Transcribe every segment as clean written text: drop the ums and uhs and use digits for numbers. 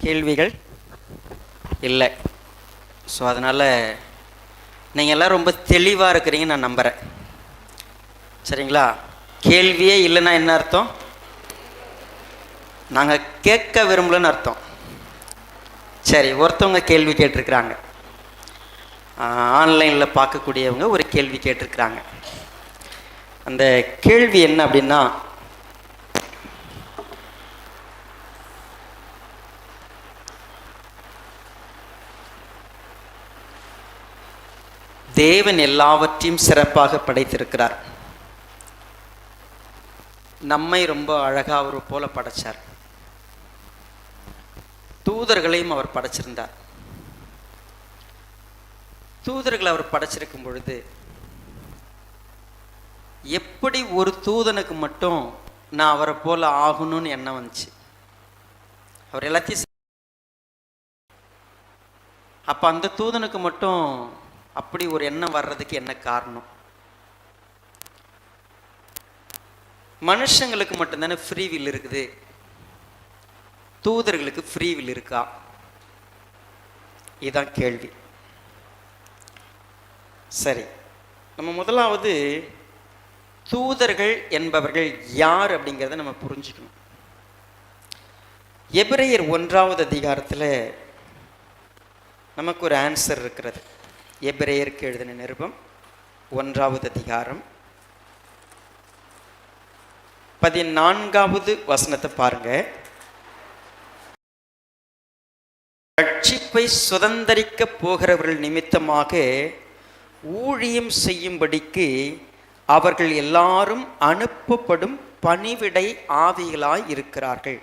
கேள்விகள் இல்லை. ஸோ அதனால் நீங்கள் எல்லாம் ரொம்ப தெளிவாக இருக்கிறீங்கன்னு நான் நம்புகிறேன். சரிங்களா? கேள்வியே இல்லைன்னா என்ன அர்த்தம்? நாங்கள் கேட்க விரும்பலன்னு அர்த்தம். சரி, ஒருத்தவங்க கேள்வி கேட்டிருக்கிறாங்க. ஆன்லைனில் பார்க்கக்கூடியவங்க ஒரு கேள்வி கேட்டிருக்கிறாங்க. அந்த கேள்வி என்ன அப்படின்னா, தேவன் எல்லாவற்றையும் சிறப்பாக படைத்திருக்கிறார். நம்மை ரொம்ப அழகாக அவர் போல படைச்சார். தூதர்களையும் அவர் படைச்சிருந்தார். தூதர்களை அவர் படைச்சிருக்கும் பொழுது எப்படி ஒரு தூதனுக்கு மட்டும் நான் அவரை போல ஆகணும்னு எண்ணம் வந்துச்சு? அவர் எல்லாத்தையும் அப்போ அந்த தூதனுக்கு மட்டும் அப்படி ஒரு எண்ணம் வர்றதுக்கு என்ன காரணம்? மனுஷங்களுக்கு மட்டும்தானே ஃப்ரீ வில் இருக்குது, தூதர்களுக்கு ஃப்ரீ வில் இருக்கா? இதுதான் கேள்வி. சரி, நம்ம முதலாவது தூதர்கள் என்பவர்கள் யார் அப்படிங்கிறத நம்ம புரிஞ்சுக்கணும். எபிரேயர் 1வது அதிகாரத்தில் நமக்கு ஒரு ஆன்சர் இருக்கிறது. எபிரேயருக்கு எழுதின நிருபம் 1வது அதிகாரம் 14வது வசனத்தை பாருங்க. ரட்சிப்பை சுதந்தரிக்க போகிறவர்கள் நிமித்தமாக ஊழியம் செய்யும்படிக்கு அவர்கள் எல்லாரும் அனுப்பப்படும் பணிவிடை ஆவிகளாய் இருக்கிறார்கள்.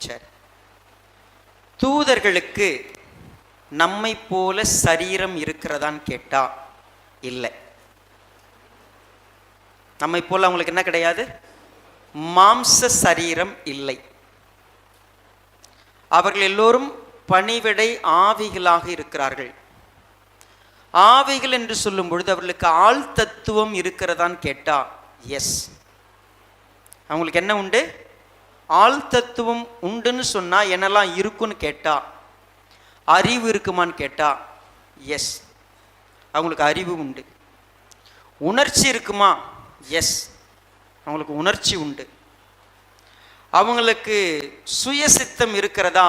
சரி, தூதர்களுக்கு நம்மை போல சரீரம் இருக்கிறதான்னு கேட்டா இல்லை. நம்மை போல அவங்களுக்கு என்ன கிடையாது? மாம்ச சரீரம் இல்லை. அவர்கள் எல்லோரும் பணிவிடை ஆவிகளாக இருக்கிறார்கள். ஆவிகள் என்று சொல்லும் பொழுது அவர்களுக்கு ஆள் தத்துவம் இருக்கிறதான்னு கேட்டா எஸ். அவங்களுக்கு என்ன உண்டு? ஆள் தத்துவம் உண்டுன்னு சொன்னா என்னெல்லாம் இருக்குன்னு கேட்டா, அறிவு இருக்குமான்னு கேட்டா எஸ், அவங்களுக்கு அறிவு உண்டு. உணர்ச்சி இருக்குமா? எஸ், அவங்களுக்கு உணர்ச்சி உண்டு. அவங்களுக்கு சுயசித்தம் இருக்கிறதா?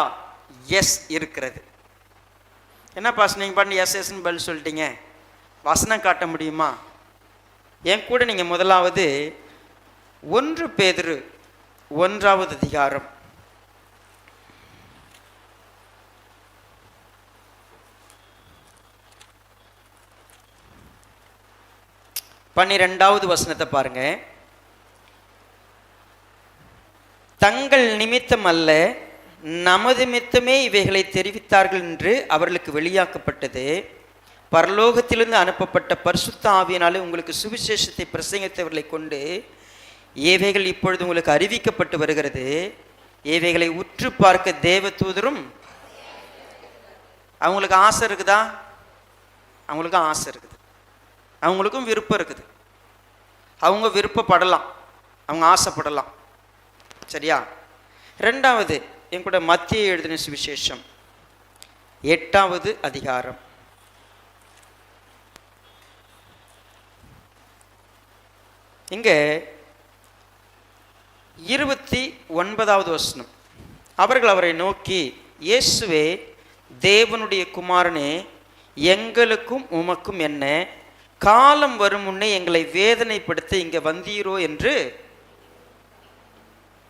எஸ், இருக்கிறது. என்ன பாஸ் நீங்கள் பண்ணி எஸ் எஸ்ன்னு பதில் சொல்லிட்டீங்க, வசனம் காட்ட முடியுமா? என் கூட நீங்கள் முதலாவது 1 பேதுரு 1வது அதிகாரம் 12வது வசனத்தை பாருங்க. தங்கள் நிமித்தம் அல்ல, நமது நிமித்தமே இவைகளை தெரிவித்தார்கள் என்று அவர்களுக்கு வெளியாக்கப்பட்டது. பரலோகத்திலிருந்து அனுப்பப்பட்ட பரிசுத்த ஆவியினாலே உங்களுக்கு சுவிசேஷத்தை பிரசங்கித்தவர்களை கொண்டு இவைகள் இப்பொழுது உங்களுக்கு அறிவிக்கப்பட்டு வருகிறது. இவைகளை உற்று பார்க்க தேவ தூதரும். அவங்களுக்கு ஆசை இருக்குதா? அவங்களுக்கும் ஆசை இருக்குது, அவங்களுக்கும் விருப்பம் இருக்குது. அவங்க விருப்பப்படலாம், அவங்க ஆசைப்படலாம். சரியா? 2வது என் கூட மத்திய எழுதின சுவிசேஷம் 8வது அதிகாரம் 29வது வசனம். அவர்கள் அவரை நோக்கி, இயேசுவே தேவனுடைய குமாரனே, எங்களுக்கும் உமக்கும் என்ன? காலம் வரும் முன்னே எங்களை வேதனைப்படுத்த இங்கே வந்தீரோ என்று.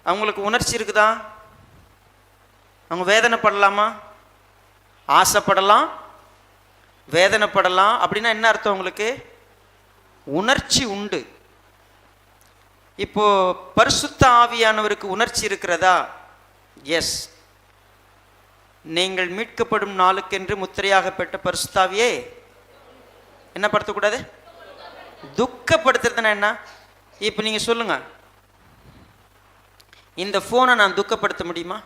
அவங்களுக்கு உணர்ச்சி இருக்குதா? அவங்க வேதனைப்படலாமா? ஆசைப்படலாம், வேதனைப்படலாம். அப்படின்னா என்ன அர்த்தம்? அவங்களுக்கு உணர்ச்சி உண்டு. இப்போ பரிசுத்த ஆவியானவருக்கு உணர்ச்சி இருக்கிறதா? எஸ். நீங்கள் மீட்கப்படும் நாளுக்கென்று முத்திரையாக பெற்ற பரிசுத்த ஆவியே என்ன படுத்தக்கூடாது? துக்கப்படுத்துறதுன்னா என்ன? இப்போ நீங்கள் சொல்லுங்க, இந்த ஃபோனை நான் துக்கப்படுத்த முடியுமா?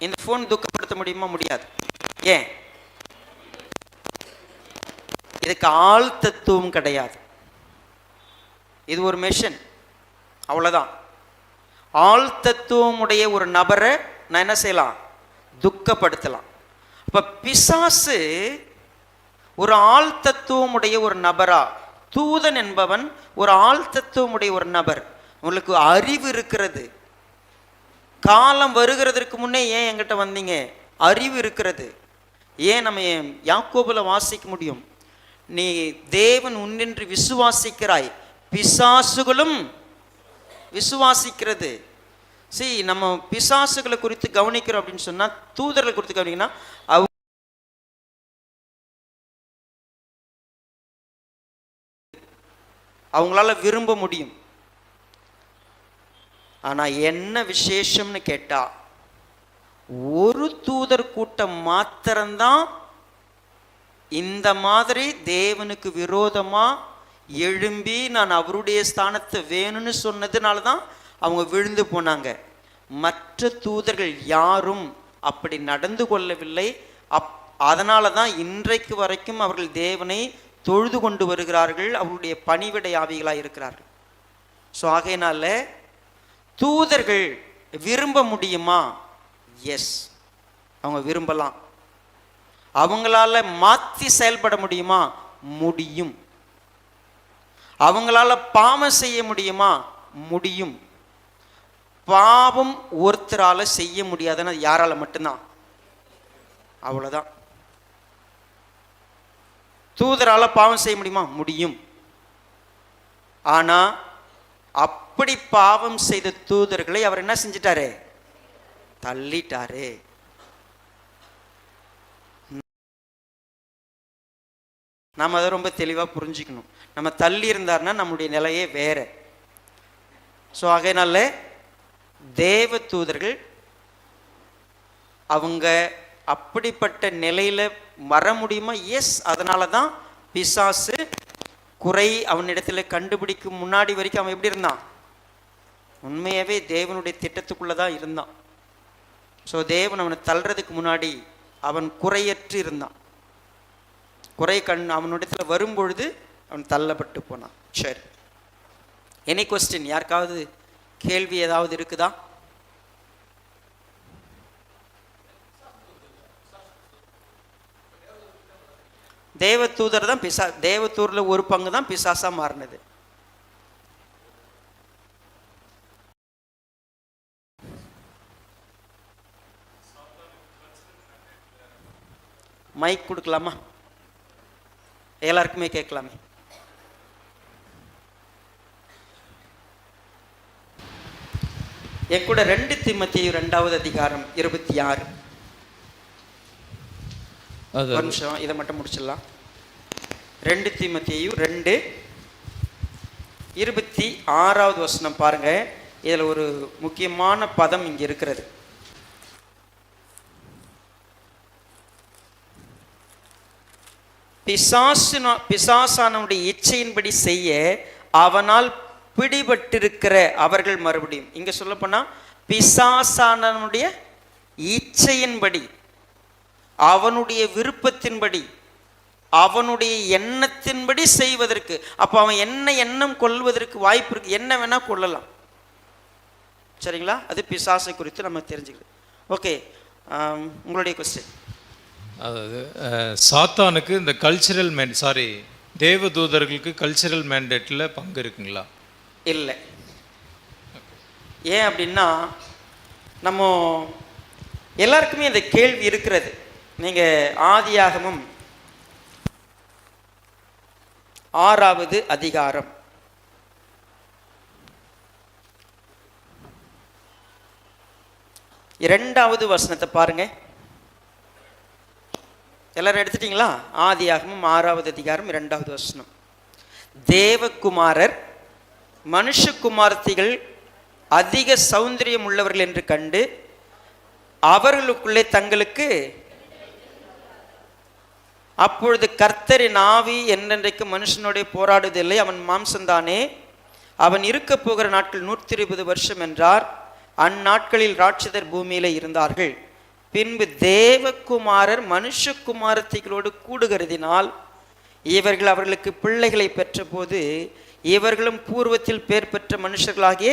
இந்த ஃபோன் துக்கப்படுத்த முடியுமா? முடியாது. ஏன்? இதுக்கு ஆள் தத்துவம் கிடையாது. இது ஒரு மெஷின், அவ்வளோதான். ஆழ்தத்துவமுடைய ஒரு நபரை நான் என்ன செய்யலாம்? துக்கப்படுத்தலாம். அப்ப பிசாசு ஒரு ஆழ்தத்துவமுடைய ஒரு நபரா? தூதன் என்பவன் ஒரு ஆழ்தத்துவமுடைய ஒரு நபர். உங்களுக்கு அறிவு இருக்கிறது. காலம் வருகிறதற்கு முன்னே ஏன் என்கிட்ட வந்தீங்க? அறிவு இருக்கிறது. ஏன் நம்ம யாக்கோபுல வாசிக்க முடியும், நீ தேவன் உன்னின்று விசுவாசிக்கிறாய், பிசாசுகளும் விசுவாசிக்கிறது. சரி, நம்ம பிசாசுகளை குறித்து கவனிக்கிறோம் அப்படின்னு சொன்னா, தூதர்களை குறித்து கவனிக்கனா அவங்களால விரும்ப முடியும். ஆனா என்ன விசேஷம்னு கேட்டா, ஒரு தூதர் கூட்டம் மாத்திரம்தான் இந்த மாதிரி தேவனுக்கு விரோதமா எழும்பி நான் அவருடைய ஸ்தானத்தை வேணும்னு சொன்னதுனால தான் அவங்க விழுந்து போனாங்க. மற்ற தூதர்கள் யாரும் அப்படி நடந்து கொள்ளவில்லை. அதனால தான் இன்றைக்கு வரைக்கும் அவர்கள் தேவனை தொழுது கொண்டு வருகிறார்கள், அவருடைய பணிவிடை ஆவிகளாக இருக்கிறார்கள். ஸோ ஆகையினால தூதர்கள் விரும்ப முடியுமா? எஸ், அவங்க விரும்பலாம். அவங்களால மாற்றி செயல்பட முடியுமா? முடியும். அவங்களால பாவம் செய்ய முடியுமா? முடியும். பாவம் ஒருத்தரால செய்ய முடியாதுன்னா யாரால மட்டும்தான்? அவ்வளவுதான். தூதரால பாவம் செய்ய முடியுமா? முடியும். ஆனா அப்படி பாவம் செய்த தூதர்களை அவர் என்ன செஞ்சிட்டாரு? தள்ளிட்டாரு. நாம் அதை ரொம்ப தெளிவாக புரிஞ்சுக்கணும். நம்ம தள்ளி இருந்தார்னா நம்முடைய நிலையே வேற. ஸோ ஆகையினால தேவ தூதர்கள் அவங்க அப்படிப்பட்ட நிலையில வர முடியுமா? எஸ். அதனால தான் பிசாசு குறை அவனிடத்தில் கண்டுபிடிக்கும் முன்னாடி வரைக்கும் அவன் எப்படி இருந்தான்? உண்மையாகவே தேவனுடைய திட்டத்துக்குள்ளதான் இருந்தான். ஸோ தேவன் அவனை தள்ளுறதுக்கு முன்னாடி அவன் குறையற்று இருந்தான். குறை அவனிடத்தில் வரும்பொழுது அவன் தள்ளப்பட்டு போனான். சரி, எனி கொஸ்டின்? யாருக்காவது கேள்வி ஏதாவது இருக்குதா? தேவதூதர் தான் தேவதூர்ல ஒரு பங்கு தான் பிசாசா மாறினது. மைக் கொடுக்கலாமா? எல்லாருக்குமே கேட்கலாமே. என் கூட 2 தீமோத்தேயு 2வது அதிகாரம் 26. ஒரு நிமிஷம், இதை மட்டும் முடிச்சிடலாம். 2 தீமோத்தேயு 2:26 வசனம் பாருங்க. இதுல ஒரு முக்கியமான பதம் இங்க இருக்கிறது. பிசாசானுடைய இச்சையின்படி செய்ய அவனால் பிடிபட்டிருக்கிற அவர்கள் மறுபடியும், இங்க சொல்ல போனா பிசாசானுடைய இச்சையின்படி, அவனுடைய விருப்பத்தின்படி, அவனுடைய எண்ணத்தின்படி செய்வதற்கு. அப்ப அவன் என்ன எண்ணம் கொள்வதற்கு வாய்ப்பு இருக்கு? என்ன வேணா கொள்ளலாம். சரிங்களா? அது பிசாசை குறித்து நம்ம தெரிஞ்சுக்கலாம். ஓகே, உங்களுடைய கொஸ்டின். அதாவது சாத்தானுக்கு இந்த கல்ச்சரல் தேவதூதர்களுக்கு கல்ச்சரல் மேண்டேட்டில் பங்கு இருக்குங்களா? இல்லை. ஏன் அப்படின்னா, நம்ம எல்லாருக்குமே இந்த கேள்வி இருக்கிறது. நீங்க ஆதியாகமம் 6வது அதிகாரம் 2வது வசனத்தை பாருங்க. எல்லாரும் எடுத்துட்டீங்களா? ஆதியாகமம் 6வது அதிகாரம் 2வது வசனம். தேவகுமாரர் மனுஷகுமாரத்திகள் அதிக சௌந்தரியம் உள்ளவர்கள் என்று கண்டு அவர்களுக்குள்ளே தங்களுக்கு, அப்பொழுது கர்த்தரின் ஆவி என்றென்றைக்கு மனுஷனுடைய போராடுவதில்லை, அவன் மாம்சந்தானே, அவன் இருக்க போகிற நாட்கள் 120 வருஷம் என்றார். அந்நாட்களில் ராட்சதர் பூமியில இருந்தார்கள். பின்பு தேவகுமாரர் மனுஷகுமாரத்திகளோடு கூடுகிறதினால் இவர்கள் அவர்களுக்கு பிள்ளைகளை பெற்ற போது இவர்களும் பூர்வத்தில் பேர் பெற்ற மனுஷர்களாகிய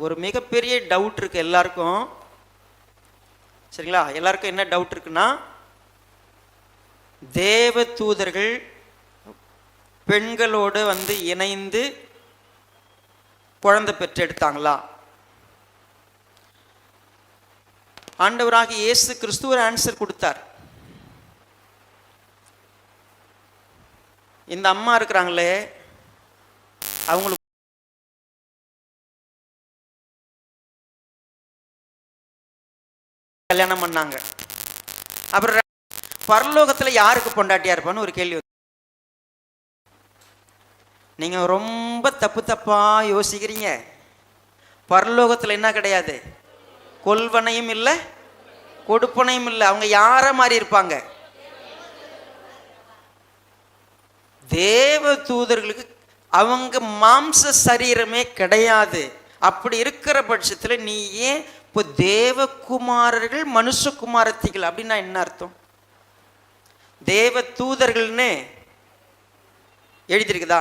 ஒரு மிகப்பெரிய டவுட் இருக்குது எல்லாருக்கும். சரிங்களா? எல்லாருக்கும் என்ன டவுட் இருக்குன்னா, தேவ தூதர்கள் பெண்களோடு வந்து இணைந்து குழந்தை பெற்றெடுத்தாங்களா? ஆண்டவராக இயேசு கிறிஸ்து ஒரு ஆன்சர் கொடுத்தார். இந்த அம்மா இருக்கிறாங்களே, அவங்களுக்கு கல்யாணம் பண்ணாங்க. அப்புறம் பரலோகத்தில் யாருக்கு பொண்டாட்டியா இருப்பான்னு ஒரு கேள்வி. நீங்க ரொம்ப தப்பா யோசிக்கிறீங்க. பரலோகத்தில் என்ன கிடையாது? கொல்வனையும் இல்லை, கொடுப்பனையும் இல்லை. அவங்க யார மாதிரி இருப்பாங்க? தேவ தூதர்களுக்கு அவங்க மாம்ச சரீரமே கிடையாது. அப்படி இருக்கிற பட்சத்தில் நீ ஏன் இப்போ தேவகுமாரர்கள் மனுஷகுமாரத்திகள் அப்படின்னா என்ன அர்த்தம்? தேவ தூதர்கள்னு எழுதியிருக்குதா?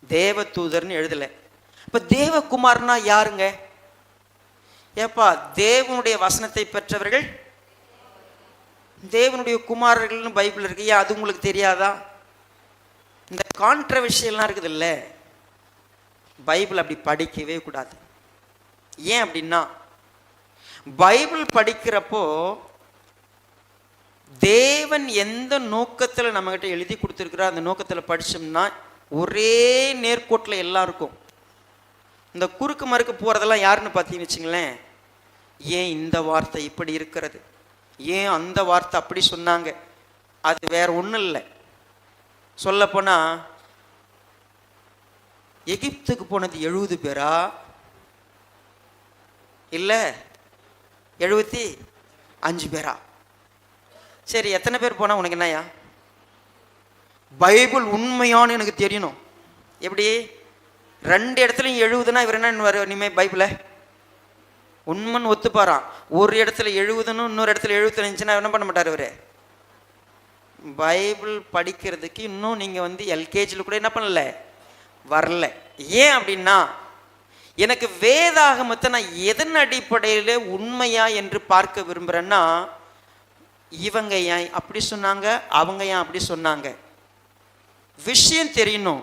தேவ தூதர்னு எழுதலை. இப்போ தேவகுமார்னா யாருங்க? ஏப்பா, தேவனுடைய வசனத்தை பெற்றவர்கள் தேவனுடைய குமாரர்கள்னு பைபிள் இருக்கு. ஏன் அது உங்களுக்கு தெரியாதா? இந்த கான்ட்ரவர்ஷியல்லாம் இருக்குது இல்லை, பைபிள் அப்படி படிக்கவே கூடாது. ஏன் அப்படின்னா, பைபிள் படிக்கிறப்போ தேவன் எந்த நோக்கத்தில் நம்மகிட்ட எழுதி கொடுத்துருக்குறோ அந்த நோக்கத்தில் படித்தோம்னா ஒரே நேர்கோட்டில் எல்லாம் இருக்கும். இந்த குறுக்கு மறுக்கு போகிறதெல்லாம் யாருன்னு பார்த்தீங்கன்னு வச்சுங்களேன், ஏன் இந்த வார்த்தை இப்படி இருக்கிறது, ஏன் அந்த வார்த்தை அப்படி சொன்னாங்க, அது வேற ஒன்றும் இல்லை. சொல்லப்போனால் எகிப்துக்கு போனது 70 பேரா இல்லை 75 பேரா? சரி, எத்தனை பேர் போனால் உனக்கு என்னையா? பைபிள் உண்மையானு எனக்கு தெரியணும். எப்படி 2 இடத்துலையும் 70னா இவர் என்ன இனிமேல் பைபிளை உண்மைன்னு ஒத்துப்பாரான். ஒரு இடத்துல 70ன்னு இன்னொரு இடத்துல 75னா என்ன பண்ண மாட்டார் இவர்? பைபிள் படிக்கிறதுக்கு இன்னும் நீங்கள் வந்து எல்கேஜியில் கூட என்ன பண்ணல, வரல. ஏன் அப்படின்னா, எனக்கு வேதாகமத்தை நான் எதன் அடிப்படையில் உண்மையா என்று பார்க்க விரும்புகிறேன்னா, இவங்க ஏன் அப்படி சொன்னாங்க, அவங்க ஏன் அப்படி சொன்னாங்க, விஷயம் தெரியணும்.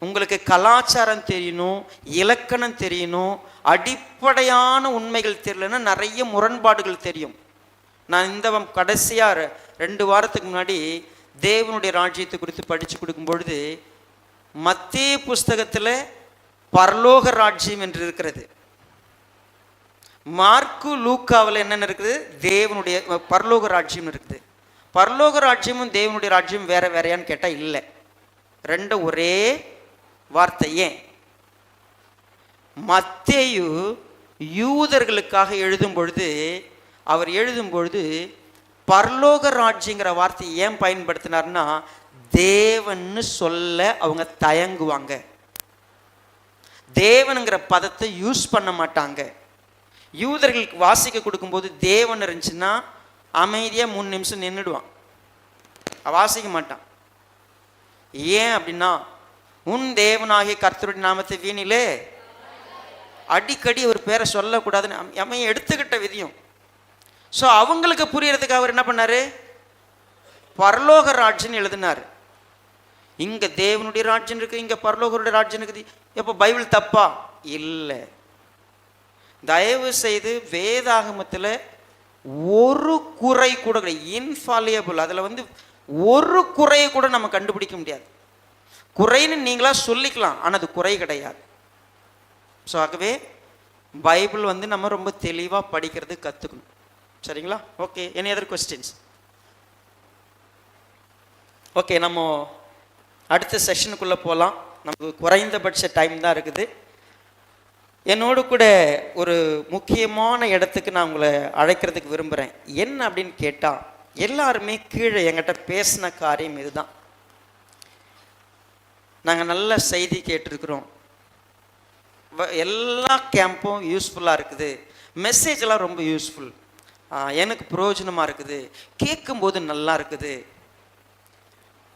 உங்களுக்கு கலாச்சாரம் தெரியணும், இலக்கணம் தெரியணும். அடிப்படையான உண்மைகள் தெரியலன்னா நிறைய முரண்பாடுகள் தெரியும். நான் இந்த கடைசியாக 2 வாரத்துக்கு முன்னாடி தேவனுடைய ராஜ்யத்தை குறித்து படித்து கொடுக்கும் பொழுது, மத்தேயு புஸ்தகத்தில் பரலோக ராஜ்யம் என்று இருக்கிறது, மார்க்கு லூக்காவில் என்னென்ன இருக்குது, தேவனுடைய பரலோக ராஜ்யம் இருக்குது. பரலோக ராஜ்யமும் தேவனுடைய ராஜ்யம் வேற வேறையான்னு கேட்டால் இல்லை, ரெண்டும் ஒரே வார்த்தை. ஏன்? மத்தேயு யூதர்களுக்காக எழுதும் பொழுது அவர் எழுதும் பொழுது பரலோக ராஜ்யங்கிற வார்த்தையை ஏன் பயன்படுத்தினார்னா, தேவன்னு சொல்ல அவங்க தயங்குவாங்க. தேவனுங்கிற பதத்தை யூஸ் பண்ண மாட்டாங்க. யூதர்களுக்கு வாசிக்க கொடுக்கும்போது தேவன் இருந்துச்சுன்னா அமைதியாக 3 நிமிஷம் நின்றுடுவான், வாசிக்க மாட்டான். ஏன் அப்படின்னா, உன் தேவனாகிய கர்த்தருடைய நாமத்தை வீணிலே அடிக்கடி ஒரு பேரை சொல்லக்கூடாதுன்னு அவன் எடுத்துக்கிட்ட விதியும். ஸோ அவங்களுக்கு புரியறதுக்கு அவர் என்ன பண்ணார், பரலோக ராஜ்யன்னு எழுதினார். இங்கே தேவனுடைய ராஜ்யம் இருக்குது, இங்கே பரலோகருடைய ராஜ்யம் இருக்குது. எப்போ பைபிள் தப்பா? இல்லை. தயவு செய்து வேதாகமத்தில் ஒரு குறை கூட இன்ஃபாலியபிள், அதில் வந்து ஒரு குறையை கூட நம்ம கண்டுபிடிக்க முடியாது. குறைன்னு நீங்களா சொல்லிக்கலாம், ஆனால் அது குறை கிடையாது. ஸோ ஆகவே பைபிள் வந்து நம்ம ரொம்ப தெளிவாக படிக்கிறது கற்றுக்கணும். சரிங்களா? Okay, any other questions? Okay, நம்ம அடுத்த செஷனுக்குள்ளே போகலாம். நமக்கு குறைந்தபட்ச டைம் தான் இருக்குது. என்னோடு கூட ஒரு முக்கியமான இடத்துக்கு நான் உங்களை அழைக்கிறதுக்கு விரும்புகிறேன். என்ன அப்படின்னு கேட்டால், எல்லாருமே கீழே என்கிட்ட பேசின காரியம் இதுதான். நாங்கள் நல்ல செய்தி கேட்டிருக்கிறோம், எல்லா கேம்பும் யூஸ்ஃபுல்லாக இருக்குது, மெசேஜெல்லாம் ரொம்ப யூஸ்ஃபுல், எனக்கு பிரயோஜனமாக இருக்குது, கேட்கும்போது நல்லா இருக்குது.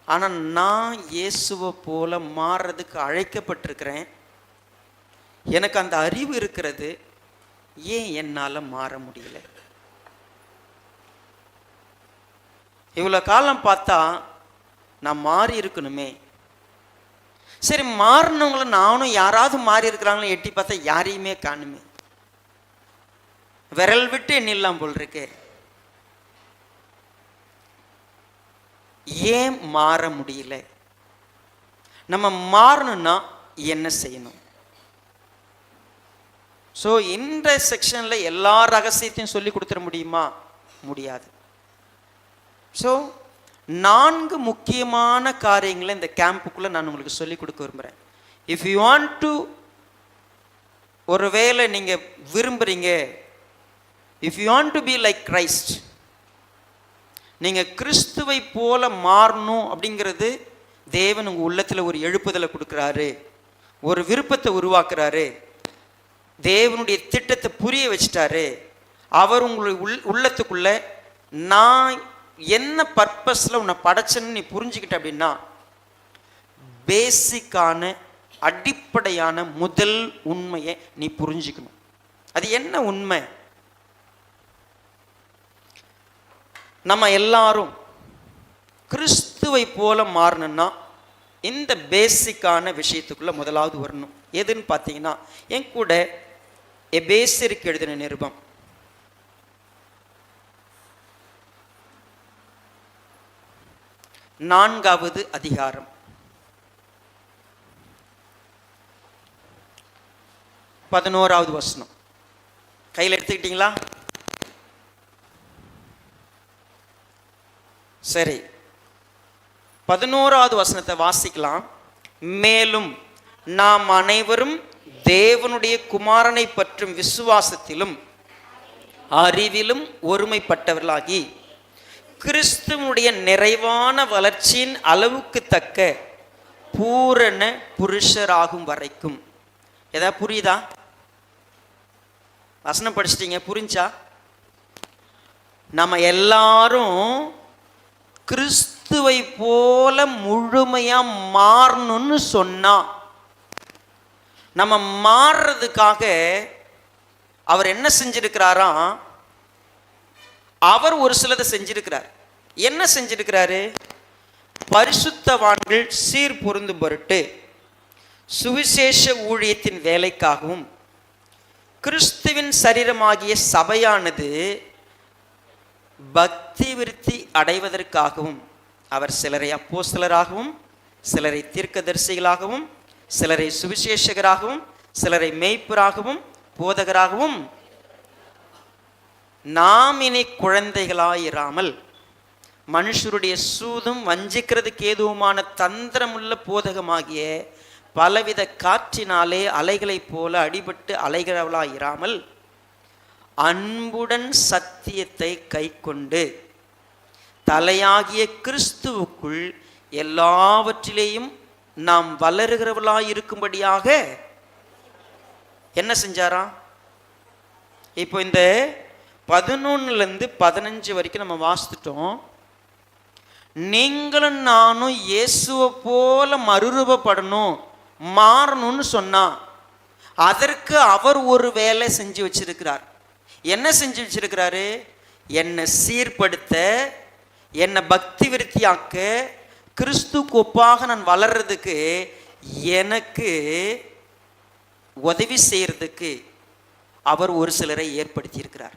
ஆனால் நான் இயேசுவை போல மாறுறதுக்கு அழைக்கப்பட்டிருக்கிறேன். எனக்கு அந்த அறிவு இருக்கிறது, ஏன் என்னால் மாற முடியல? இவ்வளோ காலம் பார்த்தா நான் மாறி இருக்கணுமே. சரி, மாறினவங்கள நானும் யாராவது மாறி இருக்கிறாங்களோ எட்டி பார்த்தா யாரையுமே காணுமே. விரல் விட்டு எண்ணிடலாம் போல் இருக்கு. ஏன் மாற முடியல? நம்ம மாறணும்னா என்ன செய்யணும்? ஸோ இந்த செக்ஷனில் எல்லா ரகசியத்தையும் சொல்லி கொடுத்துட முடியுமா? முடியாது. ஸோ 4 முக்கியமான காரியங்களை இந்த கேம்புக்குள்ளே நான் உங்களுக்கு சொல்லி கொடுக்க விரும்புகிறேன். இஃப் யூ வாண்ட் டு, ஒருவேளை நீங்கள் விரும்புகிறீங்க, if you want to be like Christ, நீங்கள் கிறிஸ்துவை போல மாறணும் அப்படிங்கிறது தேவன் உங்கள் உள்ளத்தில் ஒரு எழுப்புதலை கொடுக்குறாரு, ஒரு விருப்பத்தை உருவாக்குறாரு, தேவனுடைய திட்டத்தை புரிய வச்சிட்டாரு. அவர் உங்களுடைய உள்ளத்துக்குள்ள நான் என்ன பர்பஸில் உன்னை படைச்சேன்னு நீ புரிஞ்சுக்கிட்ட அப்படின்னா, பேசிக்கான அடிப்படையான முதல் உண்மையை நீ புரிஞ்சுக்கணும். அது என்ன உண்மை? நம்ம எல்லாரும் கிறிஸ்துவை போல மாறணும்னா இந்த பேசிக்கான விஷயத்துக்குள்ள முதலாவது வரணும். எதுன்னு பார்த்தீங்கன்னா, என் கூட எபேசியருக்கு எழுதின நிருபம் 4வது அதிகாரம் 11வது வசனம். கையில் எடுத்துக்கிட்டீங்களா? சரி, 11வது வசனத்தை வாசிக்கலாம். மேலும் நாம் அனைவரும் தேவனுடைய குமாரனை பற்றும் விசுவாசத்திலும் அறிவிலும் ஒருமைப்பட்டவர்களாகி கிறிஸ்துவனுடைய நிறைவான வளர்ச்சியின் அளவுக்கு தக்க பூரண புருஷராகும் வரைக்கும். ஏதாவது புரியுதா? வசனம் படிச்சிட்டீங்க, புரிஞ்சா? நம்ம எல்லாரும் கிறிஸ்துவை போல முழுமையா மாறணும்னு சொன்னா, நம்ம மாறுறதுக்காக அவர் என்ன செஞ்சிருக்கிறாராம்? அவர் ஒரு சிலதை செஞ்சிருக்கிறார். என்ன செஞ்சிருக்கிறாரு? பரிசுத்தவான்கள் சீர் பொருந்தும் பொருட்டு சுவிசேஷ ஊழியத்தின் வேலைக்காகவும் கிறிஸ்துவின் சரீரமாகிய சபையானது பக்தி விருத்தி அடைவதற்காகவும் அவர் சிலரை அப்போஸ்தலராகவும், சிலரை தீர்க்கதரிசிகளாகவும், சிலரை சுவிசேஷகராகவும், சிலரை மேய்ப்பராகவும், போதகராகவும், நாம் இனி குழந்தைகளாயிராமல் மனுஷருடைய சூதும் வஞ்சிக்கிறதுக்கு ஏதுவுமான தந்திரமுள்ள போதகமாகிய பலவித காற்றினாலே அலைகளைப் போல அடிபட்டு அலைகிறவளாயிராமல் அன்புடன் சத்தியத்தை கைக்கொண்டு தலையாகிய கிறிஸ்துவுக்குள் எல்லாவற்றிலேயும் நாம் வளருகிறவளாயிருக்கும்படியாக என்ன செஞ்சாராம்? இப்போ இந்த 11லேருந்து 15 வரைக்கும் நம்ம வாசித்துட்டோம். நீங்களும் நானும் இயேசுவை போல மறுரூபப்படணும், மாறணும்னு சொன்னா அதற்கு அவர் ஒரு வேலை செஞ்சு வச்சிருக்கிறார். என்ன செஞ்சு வச்சிருக்கிறாரு? என்னை சீர்படுத்த, என்னை பக்தி விருத்தியாக்க, கிறிஸ்துக்கு ஒப்பாக நான் வளர்றதுக்கு, எனக்கு உதவி செய்யறதுக்கு அவர் ஒரு சிலரை ஏற்படுத்தி இருக்கிறார்.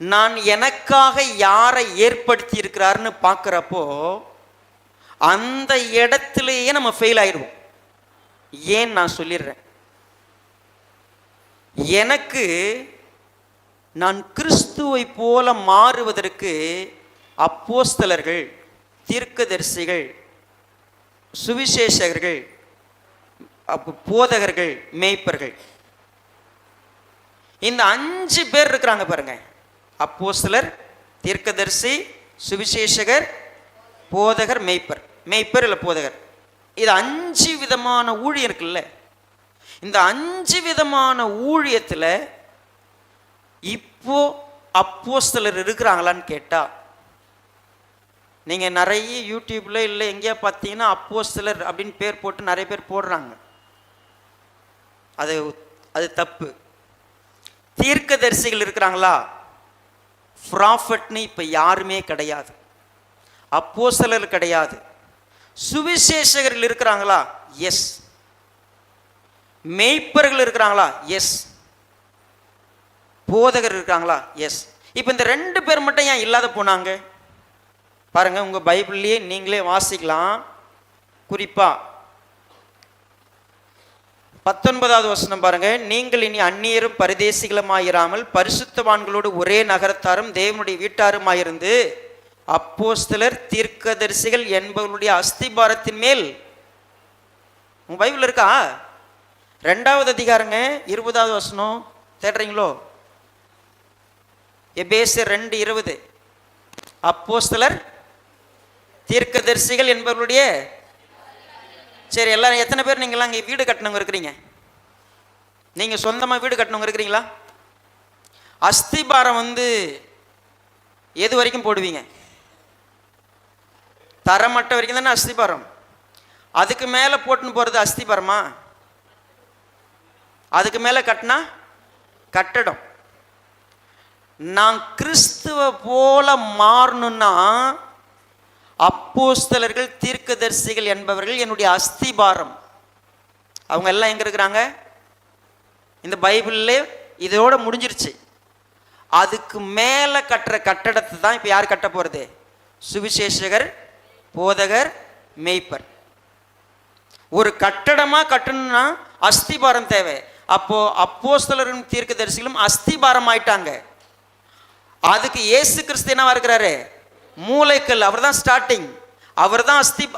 நான் எனக்காக யாரை ஏற்படுத்தி இருக்கிறாருன்னு பார்க்குறப்போ அந்த இடத்துலையே நம்ம ஃபெயில் ஆயிடுவோம். ஏன் நான் சொல்லிடுறேன். எனக்கு நான் கிறிஸ்துவை போல மாறுவதற்கு அப்போஸ்தலர்கள், தீர்க்கதரிசிகள், சுவிசேஷகர்கள், போதகர்கள், மேய்ப்பர்கள், இந்த 5 பேர் இருக்கிறாங்க பாருங்க. அப்போஸ்தலர், தீர்க்கதரிசி, சுவிசேஷகர், போதகர், மேய்ப்பர். மேய்ப்பர் இல்லை போதகர். இது 5 விதமான ஊழியம் இருக்குல்ல. இந்த 5 விதமான ஊழியத்தில் இப்போ அப்போஸ்தலர் இருக்கிறாங்களான்னு கேட்டா நீங்கள் நிறைய யூடியூப்ல இல்லை எங்கேயா பார்த்தீங்கன்னா அப்போஸ்தலர் அப்படின்னு பேர் போட்டு நிறைய பேர் போடுறாங்க. அது அது தப்பு. தீர்க்கதரிசிகள் இருக்கிறாங்களா? ப்ராஃபட்னு இப்போ யாருமே கிடையாது. அப்போஸ்தலர் கிடையாது. சுவிசேஷகர்கள் இருக்கிறாங்களா? எஸ். மேய்ப்பர்கள் இருக்கிறாங்களா? எஸ். போதகர் இருக்காங்களா? எஸ். இப்போ இந்த 2 பேர் மட்டும் ஏன் இல்லாத போனாங்க பாருங்க. உங்க பைபிள்லயே நீங்களே வாசிக்கலாம். குறிப்பா 19வது வசனம் பாருங்க. நீங்கள் இனி அந்நியரும் பரதேசிகளுமாயிராமல் பரிசுத்தவான்களோடு ஒரே நகரத்தாரும் தேவனுடைய வீட்டாருமாயிருந்து அப்போஸ்தலர் தீர்க்கதரிசிகள் என்பவர்களுடைய அஸ்திபாரத்தின் மேல். உங்க பைபிள் இருக்கா? 2வது அதிகாரங்க 20வது வசனம் தேடுறீங்களோ? எபேசியர் 2:20. அப்போஸ்தலர் தீர்க்கதரிசிகள் என்பவர்களுடைய. சரி, எல்லாரும் எத்தனை பேர் நீங்களாம் இங்கே வீடு கட்டணவங்க இருக்கிறீங்க? நீங்கள் சொந்தமாக வீடு கட்டணவங்க இருக்கிறீங்களா? அஸ்திபாரம் எது வரைக்கும் போடுவீங்க? தரமட்ட வரைக்கும் தானே அஸ்திபாரம். அதுக்கு மேலே போட்டுன்னு போகிறது அஸ்திபாரமா? அதுக்கு மேலே கட்டினா கட்டடம். நான் கிறிஸ்துவ போல மாறணும்னா அப்போஸ்தலர்கள் தீர்க்கதரிசிகள் என்பவர்கள் என்னுடைய அஸ்திபாரம். அவங்க எல்லாம் எங்க இருக்கிறாங்க? இந்த பைபிள்ல இதோட முடிஞ்சிருச்சு. அதுக்கு மேல கட்டுற கட்டடத்தை தான் இப்ப யார் கட்ட போறது? சுவிசேஷகர், போதகர், மேய்ப்பர். ஒரு கட்டடமா கட்டணும்னா அஸ்திபாரம் தேவை. அப்போ அப்போஸ்தலரும் தீர்க்கதரிசிகளும் அஸ்திபாரம் ஆயிட்டாங்க. அதுக்கு இயேசு கிறிஸ்து என்னவா இருக்கிறாரு? மூளைக்கல். அவர் தான் ஸ்டார்டிங்,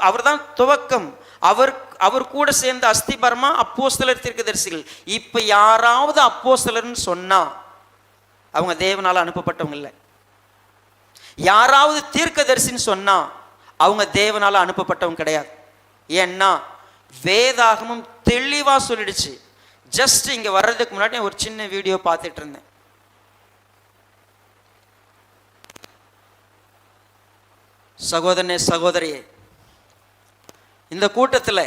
அவர் தான் துவக்கம். அவர் கூட சேர்ந்த அஸ்திபாரமா அப்போஸ்தலர் தீர்க்கதரிசிகள். இப்ப யாராவது அப்போஸ்தலர்னு சொன்னா அவங்க தேவனால அனுப்பப்பட்டவங்க இல்லை. யாராவது தீர்க்கதரிசின்னு சொன்னா அவங்க தேவனால அனுப்பப்பட்டவங்க கிடையாது. ஏன்னா வேதாகமம் தெளிவா சொல்லிடுச்சு. ஜஸ்ட் இங்க வர்றதுக்கு முன்னாடி ஒரு சின்ன வீடியோ பார்த்துட்டு இருந்தேன். சகோதரனே, சகோதரியே, இந்த கூட்டத்தில்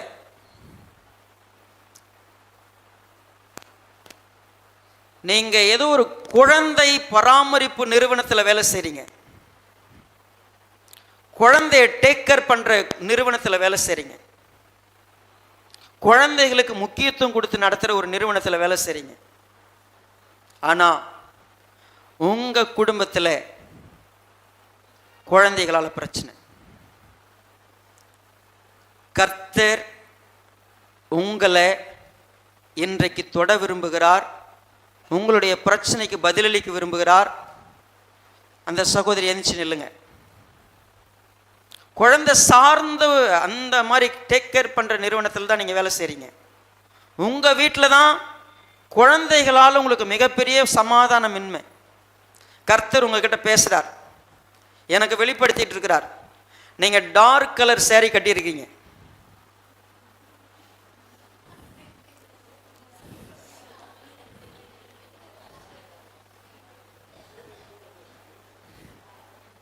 நீங்க ஏதோ ஒரு குழந்தை பராமரிப்பு நிறுவனத்தில் வேலை செய்றீங்க, குழந்தைய டேக் கேர் பண்ற நிறுவனத்தில் வேலை செய்றீங்க, குழந்தைகளுக்கு முக்கியத்துவம் கொடுத்து நடத்துகிற ஒரு நிறுவனத்தில் வேலை செய்றீங்க. ஆனால் உங்கள் குடும்பத்தில் குழந்தைகளால் பிரச்சனை. கர்த்தர் உங்களை இன்றைக்கு தொட விரும்புகிறார். உங்களுடைய பிரச்சனைக்கு பதிலளிக்க விரும்புகிறார். அந்த சகோதரி எழுந்துச்சு நில்லுங்க. குழந்தை சார்ந்த அந்த மாதிரி டேக் கேர் பண்ணுற நிறுவனத்தில் தான் நீங்கள் வேலை செய்கிறீங்க. உங்கள் வீட்டில் தான் குழந்தைகளால் உங்களுக்கு மிகப்பெரிய சமாதானமின்மை. கர்த்தர் உங்ககிட்ட பேசுகிறார், எனக்கு வெளிப்படுத்திட்டு இருக்கிறார். நீங்கள் டார்க் கலர் சேரீ கட்டியிருக்கீங்க.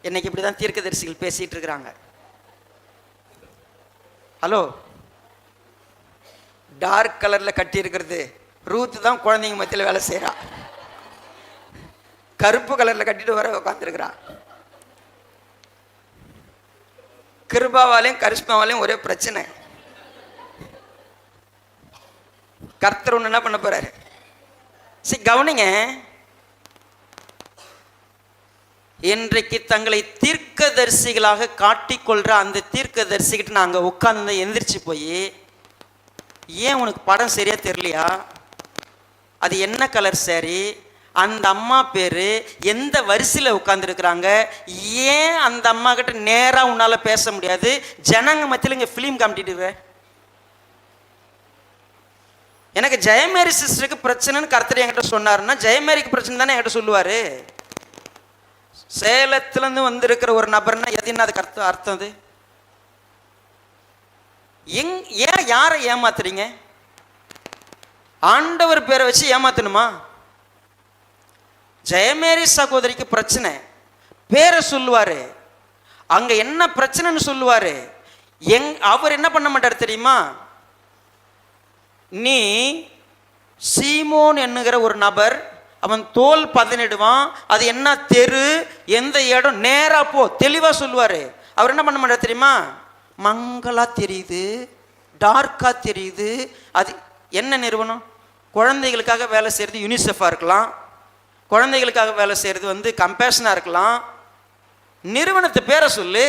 இன்னைக்கு இப்படி தான் தீர்க்கதரிசிகள் பேசிட்டு இருக்கிறாங்க. ஹலோ, டார்க் கலர்ல கட்டி இருக்கிறது ரூத் தான் குழந்தைங்க மத்தியில் வேலை செய்கிறா. கருப்பு கலர்ல கட்டிட்டு வர உட்காந்துருக்கிறா. கிருபாவாலையும் கரிஷ்மாவாலையும் ஒரே பிரச்சனை. கர்த்தர் ஒன்று என்ன பண்ண போறாரு? சரி கவனிங்க. இன்றைக்கு தங்களை தீர்க்கதரிசிகளாக காட்டிக்கொள்ற அந்த தீர்க்கதரிசிகிட்ட நாங்கள் உட்கார்ந்து எந்திரிச்சு போய், ஏன் உனக்கு படம் சரியா தெரியலையா? அது என்ன கலர் சாரி? அந்த அம்மா பேரு எந்த வரிசையில் உட்கார்ந்துருக்குறாங்க? ஏன் அந்த அம்மா கிட்ட நேராக உன்னால பேச முடியாது? ஜனங்க மத்தியில் இங்கே ஃபிலிம் காமிட்டிட்டு எனக்கு ஜெயமேரி சிஸ்டருக்கு பிரச்சனைன்னு கர்த்தர் என்கிட்ட சொன்னாருன்னா ஜெயமேரிக்கு பிரச்சனை தானே என்கிட்ட சொல்லுவாரு. சேலத்திலிருந்து வந்திருக்கிற ஒரு நபர்னா எது என்ன அதுக்கு அர்த்தம்? அது ஏன் யாரை ஏமாத்துறீங்க? ஆண்டவர் பேரை வச்சு ஏமாத்தணுமா? ஜெயமேரி சகோதரிக்கு பிரச்சனை, பேரை சொல்லுவாரு. அங்க என்ன பிரச்சனைன்னு சொல்லுவாரு. அவர் என்ன பண்ண மாட்டார் தெரியுமா? நீ சீமோன் என்னுகிற ஒரு நபர், அவன் தோல் பதனிடுவான், அது என்ன தெரு, எந்த இடம், நேரா போ, தெளிவா சொல்லுவாரு. அவர் என்ன பண்ண மாட்டார் தெரியுமா? மங்களா தெரியுது, டார்க்கா தெரியுது. அது என்ன நிறுவனம்? குழந்தைகளுக்காக வேலை செய்கிறது யூனிசெஃபாக இருக்கலாம், குழந்தைகளுக்காக வேலை செய்கிறது கம்பேஷனாக இருக்கலாம். நிறுவனத்து பேரை சொல்லு.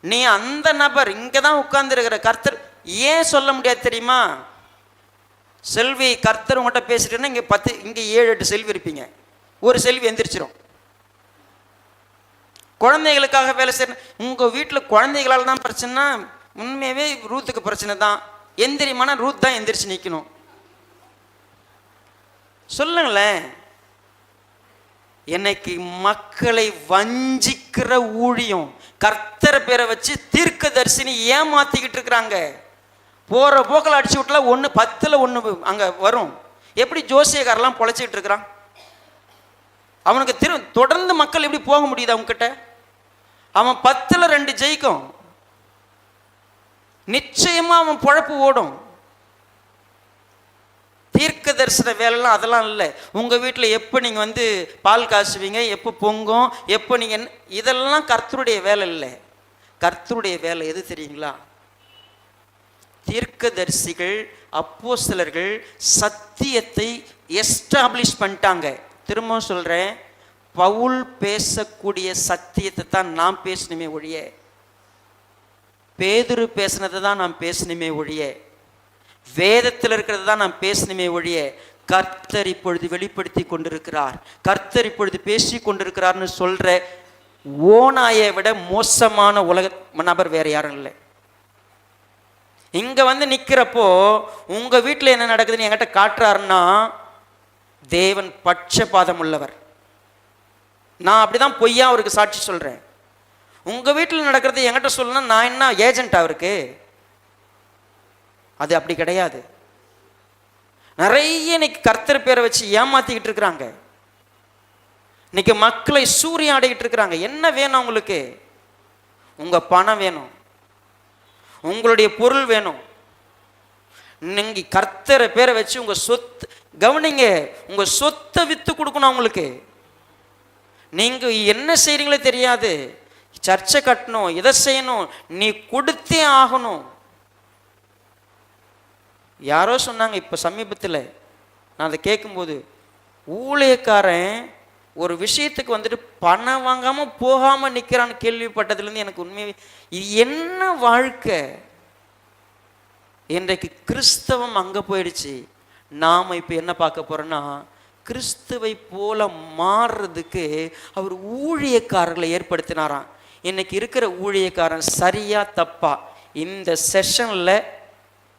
நீ அந்த நபர் இங்கே தான் உட்கார்ந்துருக்கிற கர்த்தர் ஏன் சொல்ல முடியாது தெரியுமா? செல்வி, கர்த்தர் உங்கள்கிட்ட பேசிட்டேன்னா இங்கே 10 இங்கே 7-8 செல்வி இருப்பீங்க, ஒரு செல்வி எந்திரிச்சிடும். குழந்தைகளுக்காக வேலை செய்யணும். உங்கள் வீட்டில் குழந்தைகளால் தான் பிரச்சனைனா உண்மையாகவே ரூத்துக்கு பிரச்சனை தான். எந்திரிமான ரூத் தான் எந்திரிச்சு நிற்கணும். சொல்லுங்களேன். என்னைக்கு மக்களை வஞ்சிக்கிற ஊழியம், கர்த்தரை பேரை வச்சு தீர்க்கதரிசினி ஏமாத்திக்கிட்டு இருக்கிறாங்க. போகிற போக்கில் அடிச்சு விட்டல 1 10ல் 1 அங்கே வரும். எப்படி ஜோசியக்காரெல்லாம் பொழைச்சிக்கிட்டு இருக்கிறான்? அவனுக்கு தொடர்ந்து மக்கள் எப்படி போக முடியுது அவங்ககிட்ட? அவன் 10ல் 2 ஜெயிக்கும். நிச்சயமா அவன் பொழப்பு ஓடும். தீர்க்க தரிசன வேலைலாம் அதெல்லாம் இல்லை. உங்கள் வீட்டில் எப்போ நீங்கள் பால் காசுவீங்க, எப்போ பொங்கும், எப்போ நீங்கள் இதெல்லாம் கர்த்தருடைய வேலை இல்லை. கர்த்தருடைய வேலை எது தெரியுங்களா? தீர்க்கதரிசிகள், அப்போஸ்தலர்கள் சத்தியத்தை எஸ்டாப்ளிஷ் பண்ணிட்டாங்க. திரும்ப சொல்கிறேன், பவுல் பேசக்கூடிய சத்தியத்தை தான் நாம் பேசணுமே ஒழிய, பேதுரு பேசினதை தான் நாம் பேசணுமே ஒழிய, வேதத்தில் இருக்கிறது தான் நாம் பேசணுமே ஒழிய, கர்த்தர் இப்பொழுது வெளிப்படுத்தி கொண்டிருக்கிறார், கர்த்தர் இப்பொழுது பேசி கொண்டிருக்கிறார்னு சொல்ற ஓநாயை விட மோசமான உலக நபர் வேற யாரும் இல்லை. இங்க நிக்கிறப்போ உங்க வீட்டில் என்ன நடக்குதுன்னு என்கிட்ட காட்டுறாருன்னா தேவன் பட்சபாதம் உள்ளவர். நான் அப்படிதான் பொய்யா அவருக்கு சாட்சி சொல்றேன். உங்க வீட்டில் நடக்கிறது என்கிட்ட சொல்லணும்னா நான் என்ன ஏஜென்ட் அவருக்கு? அது அப்படி கிடையாது. நிறைய இன்னைக்கு கர்த்தர் பேரை வச்சு ஏமாத்திக்கிட்டு இருக்கிறாங்க. இன்னைக்கு மக்களை சூறையாடிக்கிட்டு இருக்கிறாங்க. என்ன வேணும் உங்களுக்கு? உங்க பணம் வேணும், உங்களுடைய பொருள் வேணும். நீங்க கர்த்தரை பேரை வச்சு உங்க சொத்து, கவனிங்க, உங்க சொத்தை வித்து கொடுக்கணும் அவங்களுக்கு. நீங்க என்ன செய்றீங்களோ தெரியாது, சர்ச்சை கட்டணும், எதை செய்யணும், நீ கொடுத்தே ஆகணும். யாரோ சொன்னாங்க இப்போ சமீபத்தில், நான் அதை கேட்கும்போது, ஊழியக்காரன் ஒரு விஷயத்துக்கு பணம் வாங்காமல் போகாமல் நிற்கிறான்னு கேள்விப்பட்டதுலேருந்து எனக்கு உண்மையாக இது என்ன வாழ்க்கை? இன்றைக்கு கிறிஸ்தவம் அங்கே போயிடுச்சு. நாம் இப்போ என்ன பார்க்க போகிறோன்னா, கிறிஸ்துவை போல மாறுறதுக்கு அவர் ஊழியக்காரர்களை ஏற்படுத்தினாராம். இன்னைக்கு இருக்கிற ஊழியக்காரன் சரியா தப்பா? இந்த செஷனில்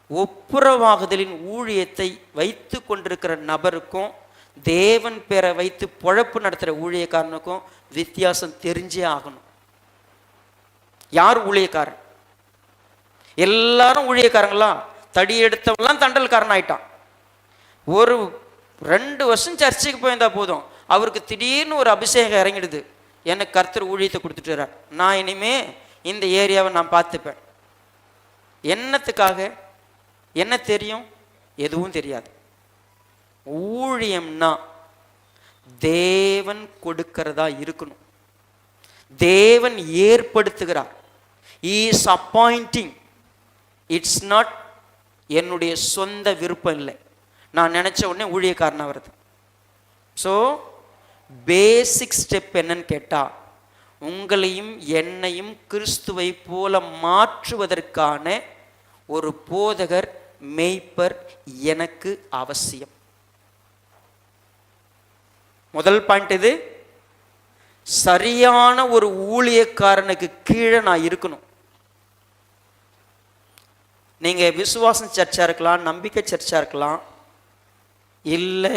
ஒப்புரவாகுதலின் ஊழியத்தை வைத்து கொண்டிருக்கிற நபருக்கும் தேவன் பேரை வைத்து பொழப்பு நடத்துகிற ஊழியக்காரனுக்கும் வித்தியாசம் தெரிஞ்சே ஆகணும். யார் ஊழியக்காரன்? எல்லாரும் ஊழியக்காரங்களா? தடி எடுத்தவங்களாம் தண்டல்காரன் ஆயிட்டான். ஒரு 2 வருஷம் சர்ச்சைக்கு போயிருந்தா போதும், அவருக்கு திடீர்னு ஒரு அபிஷேகம் இறங்கிடுது, எனக்கு கர்த்தர் ஊழியத்தை கொடுத்துட்டுறார், நான் இனிமே இந்த ஏரியாவை நான் பார்த்துப்பேன். என்னத்துக்காக? என்ன தெரியும்? எதுவும் தெரியாது. ஊழியம்னா தேவன் கொடுக்கிறதா இருக்கணும். தேவன் ஏற்படுத்துகிறார். Is appointing. இட்ஸ் நாட் என்னுடைய சொந்த விருப்பம் இல்லை. நான் நினைச்ச உடனே ஊழியக்காரனா வருது. ஸோ பேசிக் ஸ்டெப் என்னன்னு கேட்டா, உங்களையும் என்னையும் கிறிஸ்துவை போல மாற்றுவதற்கான ஒரு போதகர், மேய்ப்பர் எனக்கு அவசியம். முதல் பாயிண்ட் இது. சரியான ஒரு ஊழியக்காரனுக்கு கீழே நான் இருக்கணும். நீங்க விசுவாசம் சர்ச்சா இருக்கலாம், நம்பிக்கை சர்ச்சா இருக்கலாம், இல்லை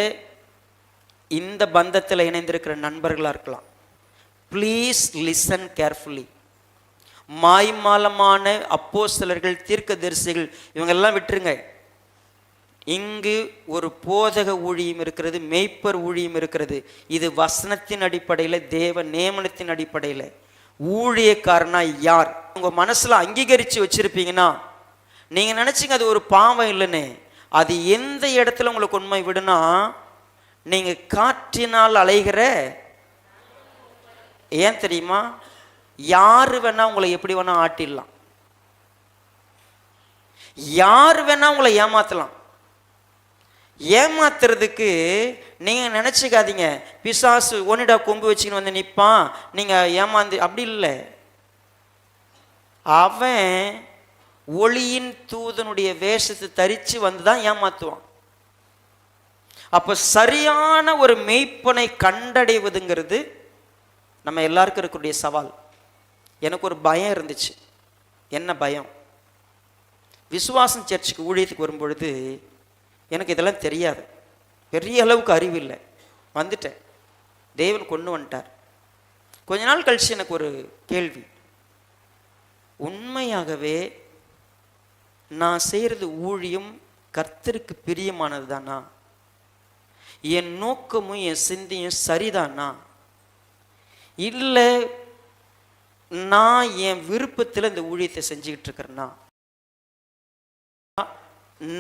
இந்த பந்தத்தில் இணைந்திருக்கிற நண்பர்களாக இருக்கலாம். Please listen carefully. மாய்மாலமான அப்போஸ்தலர்கள், தீர்க்கதரிசிகள் இவங்கெல்லாம் விட்டுருங்க. இங்கு ஒரு போதக ஊழியம் இருக்கிறது, மேய்ப்பர் ஊழியம் இருக்கிறது. இது வசனத்தின் அடிப்படையில், தேவ நியமனத்தின் அடிப்படையில். ஊழியக்காரனா யார் உங்க மனசுல அங்கீகரிச்சு வச்சிருப்பீங்கன்னா நீங்க நினைச்சீங்க அது ஒரு பாவம் இல்லைன்னு. அது எந்த இடத்துல உங்களுக்கு உண்மை விடுனா, நீங்க காற்றினால் அலைகிற, ஏன் தெரியுமா, யாரு வேணா உங்களை எப்படி வேணா ஆட்டிடலாம், யாரு வேணா உங்களை ஏமாத்தலாம். ஏமாத்துறதுக்கு நீங்க நினைச்சுக்காதீங்க பிசாசு ஒன்னிடா கொம்பு வச்சுக்கின்னு வந்து நிற்பான் நீங்க ஏமாந்து, அப்படி இல்லை. அவன் ஒளியின் தூதனுடைய வேஷத்தை தரிச்சு வந்துதான் ஏமாத்துவான். அப்ப சரியான ஒரு மெய்ப்பனை கண்டடைவதுங்கிறது நம்ம எல்லாருக்கும் இருக்கக்கூடிய சவால். எனக்கு ஒரு பயம் இருந்துச்சு. என்ன பயம்? விசுவாசம் சர்ச்சுக்கு ஊழியத்துக்கு வரும்பொழுது எனக்கு இதெல்லாம் தெரியாது, பெரிய அளவுக்கு அறிவு இல்லை. வந்துட்டேன், தேவன் கொண்டு வந்துட்டார். கொஞ்ச நாள் கழிச்சு எனக்கு ஒரு கேள்வி, உண்மையாகவே நான் செய்கிறது ஊழியம் கர்த்தருக்கு பிரியமானது தானா, என் நோக்கமும் என் சிந்தையும் சரிதானா, இல்லை நான் என் விருப்பத்தில் இந்த ஊழியத்தை செஞ்சுக்கிட்டு இருக்கிறேன்னா,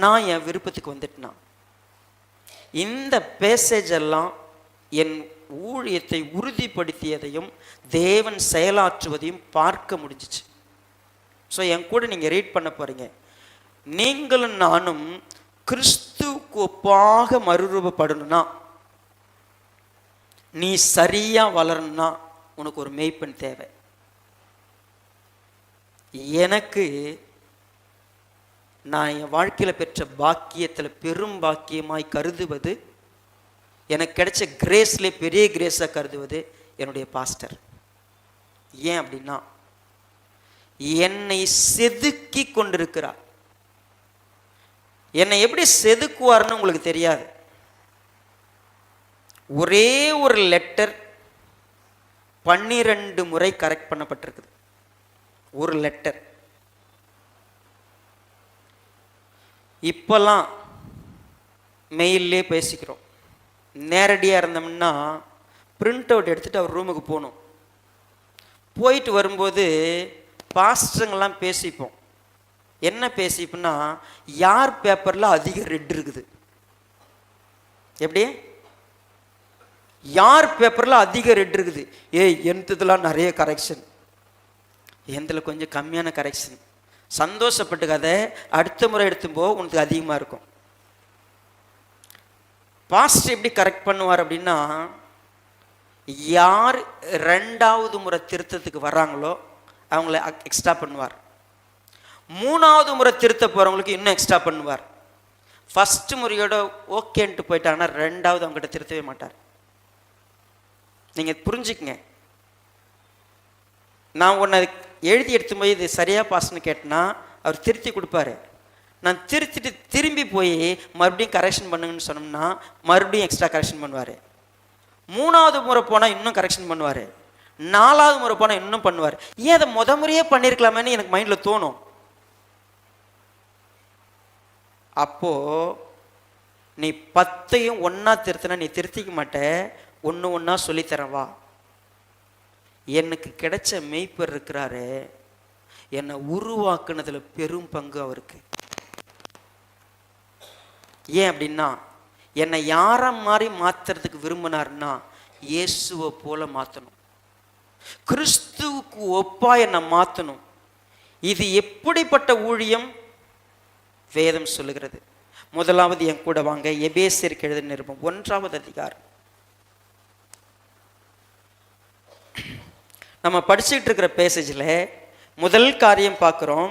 நான் என் விருப்பத்துக்கு வந்துட்டேனா. இந்த பேசேஜ் எல்லாம் என் ஊழியத்தை உறுதிப்படுத்தியதையும் தேவன் செயலாற்றுவதையும் பார்க்க முடிஞ்சிச்சு. ஸோ என் கூட நீங்கள் ரீட் பண்ண போறீங்க. நீங்களும் நானும் கிறிஸ்துவுக்கு ஒப்பாக மறுரூபப்படணும்னா, நீ சரியா வளரணும்னா உனக்கு ஒரு மெய்ப்பெண் தேவை. எனக்கு நான் என் வாழ்க்கையில் பெற்ற பாக்கியத்தில் பெரும் பாக்கியமாய் கருதுவது, எனக்கு கிடைச்ச கிரேஸ்லேயே பெரிய கிரேஸாக கருதுவது என்னுடைய பாஸ்டர். ஏன் அப்படின்னா, என்னை செதுக்கி கொண்டிருக்கிறார். என்னை எப்படி செதுக்குவார்னு உங்களுக்கு தெரியாது. ஒரே ஒரு லெட்டர் 12 முறை கரெக்ட் பண்ணப்பட்டிருக்குது. ஒரு லெட்டர். இப்போல்லாம் மெயிலே பேசிக்கிறோம். நேரடியாக இருந்தோம்னா பிரிண்ட் அவுட் எடுத்துகிட்டு அவர் ரூமுக்கு போகணும். போயிட்டு வரும்போது பாஸ்டருங்கெல்லாம் பேசிப்போம். என்ன பேசிப்போம்னா, யார் பேப்பரில் அதிக ரெட் இருக்குது, எப்படி யார் பேப்பரில் அதிக ரெட் இருக்குது, எந்ததுலாம் நிறைய கரெக்ஷன், எந்தில் கொஞ்சம் கம்மியான கரெக்ஷன், சந்தோஷப்பட்டுக்காத, அடுத்த முறை எடுத்தும்போ உனக்கு அதிகமாக இருக்கும். பாஸ்டர் எப்படி கரெக்ட் பண்ணுவார் அப்படின்னா, யார் 2வது முறை திருத்தத்துக்கு வர்றாங்களோ அவங்கள எக்ஸ்ட்ரா பண்ணுவார். 3வது முறை திருத்த போகிறவங்களுக்கு இன்னும் எக்ஸ்ட்ரா பண்ணுவார். ஃபஸ்ட்டு முறையோட ஓகேன்ட்டு போயிட்டாங்கன்னா 2வது அவங்ககிட்ட திருத்தவே மாட்டார். நீங்கள் புரிஞ்சுக்குங்க. நான் உன்னை எழுதி எடுத்து போய் இது சரியாக பாஸ்ன்னு கேட்டேன்னா அவர் திருத்தி கொடுப்பாரு. நான் திருத்திட்டு திரும்பி போய் மறுபடியும் கரெக்ஷன் பண்ணுங்கன்னு சொன்னோம்னா மறுபடியும் எக்ஸ்ட்ரா கரெக்ஷன் பண்ணுவார். 3வது முறை போனால் இன்னும் கரெக்ஷன் பண்ணுவார். 4வது முறை போனால் இன்னும் பண்ணுவார். ஏன் அதை முறையே பண்ணியிருக்கலாமேன்னு எனக்கு மைண்டில் தோணும். அப்போது நீ 10ஐயும் ஒன்றா திருத்தினா நீ திருத்திக்க மாட்ட, ஒன்று ஒன்றா சொல்லித்தரேன் வா. எனக்கு கிடைச்ச மெய்ப்பர் இருக்கிறாரு, என்னை உருவாக்குனதுல பெரும் பங்கு அவருக்கு. ஏன் அப்படின்னா, என்னை யாரை மாதிரி மாத்துறதுக்கு விரும்பினார்னா இயேசுவை போல மாற்றணும், கிறிஸ்துவுக்கு ஒப்பா என்னை மாற்றணும். இது எப்படிப்பட்ட ஊழியம் வேதம் சொல்லுகிறது. முதலாவது என் கூட வாங்க, எபேசியருக்கு எழுதின நிருபம் 1வது அதிகாரம். நம்ம படிச்சுட்டு இருக்கிற பேசேஜில் முதல் காரியம் பார்க்குறோம்.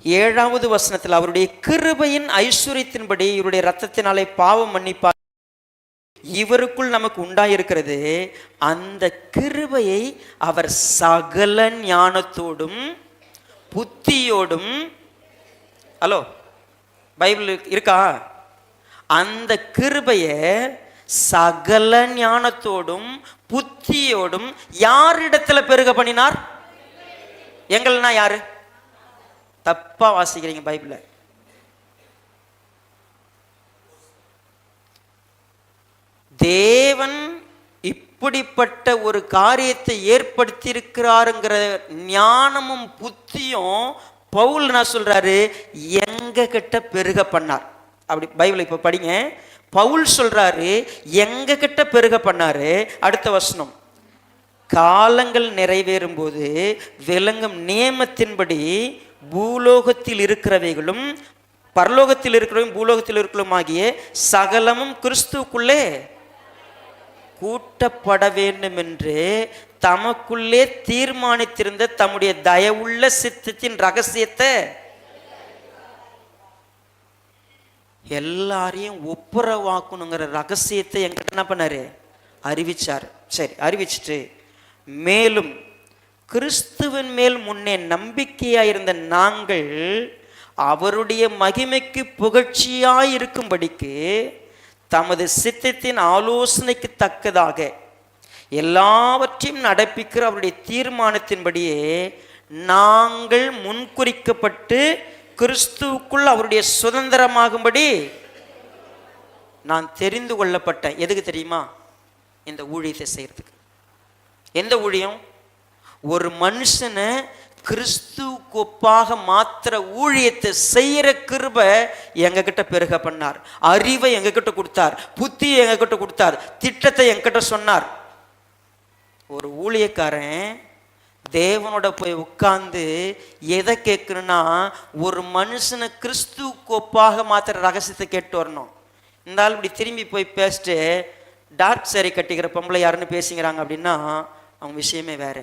7வது வசனத்தில் அவருடைய கிருபையின் ஐஸ்வரியத்தின்படி இவருடைய இரத்தத்தினாலே பாவம் மன்னிப்பார் இவருக்குள் நமக்கு உண்டாயிருக்கிறது. அந்த கிருபையை அவர் சகல ஞானத்தோடும் புத்தியோடும், ஹலோ பைபிள் இருக்கா? அந்த கிருபையை சகல ஞானத்தோடும் புத்தியோடும் யாரிடத்துல பெருக பண்ணினார்? எங்கள்னா யாரு? தப்பா வாசிக்கிறீங்க பைபிள. தேவன் இப்படிப்பட்ட ஒரு காரியத்தை ஏற்படுத்தி இருக்கிறாருங்கிற ஞானமும் புத்தியும் பவுல் என்ன சொல்றாரு, எங்க கிட்ட பெருக பண்ணார். அப்படி பைபிள் இப்ப படிங்க. பவுல் சொல்றாரு எங்க கிட்ட பெருக பண்ணாரு. அடுத்த வசனம், காலங்கள் நிறைவேறும் போது விளங்கும் நியமத்தின்படி பூலோகத்தில் இருக்கிறவைகளும் பரலோகத்தில் இருக்கிறவையும் பூலோகத்தில் இருக்கிறவும் ஆகிய சகலமும் கிறிஸ்துவுக்குள்ளே கூட்டப்பட வேண்டும் என்று தமக்குள்ளே தீர்மானித்திருந்த தம்முடைய தயவுள்ள சித்தத்தின் ரகசியத்தை எல்லாரையும் ஒப்புரவாக்கணுங்கிற ரகசியத்தை என்கிட்ட என்ன பண்ணாரு, அறிவிச்சார். சரி, அறிவிச்சுட்டு மேலும் கிறிஸ்துவின் மேல் முன்னே நம்பிக்கையாயிருந்த நாங்கள் அவருடைய மகிமைக்கு புகழ்ச்சியாயிருக்கும்படிக்கு தமது சித்தத்தின் ஆலோசனைக்கு தக்கதாக எல்லாவற்றையும் நடப்பிக்கிற அவருடைய தீர்மானத்தின்படியே நாங்கள் முன்குறிக்கப்பட்டு கிறிஸ்துவுக்குள் அவருடைய சுதந்திரமாகும்படி நான் தெரிந்து கொள்ளப்பட்டேன். எதுக்கு தெரியுமா? இந்த ஊழியத்தை செய்யறதுக்கு. எந்த ஊழியம்? ஒரு மனுஷனை கிறிஸ்துவுக்கு ஒப்பாக மாத்திர ஊழியத்தை செய்யற கிருபை எங்க கிட்ட பெருக பண்ணார். அறிவை எங்க கிட்ட கொடுத்தார், புத்தியை எங்க கிட்ட கொடுத்தார், திட்டத்தை என்கிட்ட சொன்னார். ஒரு ஊழியக்காரன் தேவனோட போய் உட்கார்ந்து எதை கேட்கணும்னா, ஒரு மனுஷனை கிறிஸ்துவுக்கு ஒப்பாக மாத்திர ரகசியத்தை கேட்டு வரணும். இந்த ஆள் இப்படி திரும்பி போய் பேசிட்டு டார்க் சாரி கட்டிக்கிற பொம்பளை யாருன்னு பேசிக்கிறாங்க அப்படின்னா அவங்க விஷயமே வேற.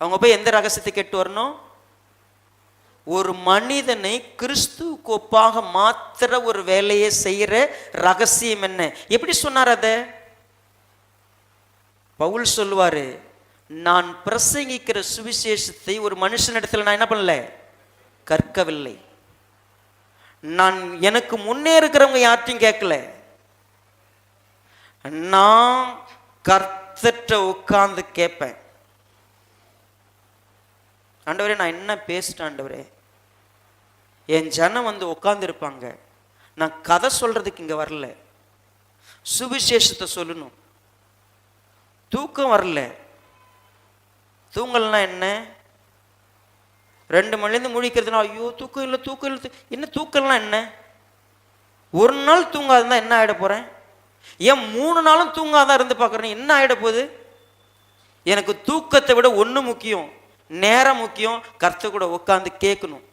அவங்க போய் எந்த ரகசியத்தை கேட்டு வரணும்? ஒரு மனிதனை கிறிஸ்துவுக்கு ஒப்பாக மாத்திர ஒரு வேலையை செய்யற ரகசியம் என்ன? எப்படி சொன்னார் அத? பவுல் சொல்லுவாரு, நான் பிரசங்கிக்கிற சுவிசேஷத்தை ஒரு மனுஷனிடத்துல நான் என்ன பண்ணல, கற்கவில்லை. நான் எனக்கு முன்னே இருக்கிறவங்க யார்ட்டையும் கேட்கல. நான் கர்த்தர்ட்ட உட்கார்ந்து கேட்பேன். ஆண்டவரே, நான் என்ன பேசிட்டேன் ஆண்டவரே? என் ஜனம் வந்து உட்கார்ந்து இருப்பாங்க. நான் கதை சொல்றதுக்கு இங்க வரல, சுவிசேஷத்தை சொல்லணும். தூக்கம் வரல. தூங்கல்னா என்ன? 2 மணிலேருந்து முழிக்கிறதுனா ஐயோ தூக்கம் இல்லை, தூக்கம் இல்லை. என்ன தூக்கம்லாம் என்ன? ஒரு நாள் தூங்காதான் என்ன ஆகிட போறேன்? ஏன் 3 நாளும் தூங்காதான் இருந்து பார்க்குறேன், என்ன ஆகிட போகுது? எனக்கு தூக்கத்தை விட ஒன்று முக்கியம், நேரம் முக்கியம். கர்த்தர் கூட உட்காந்து கேட்கணும்.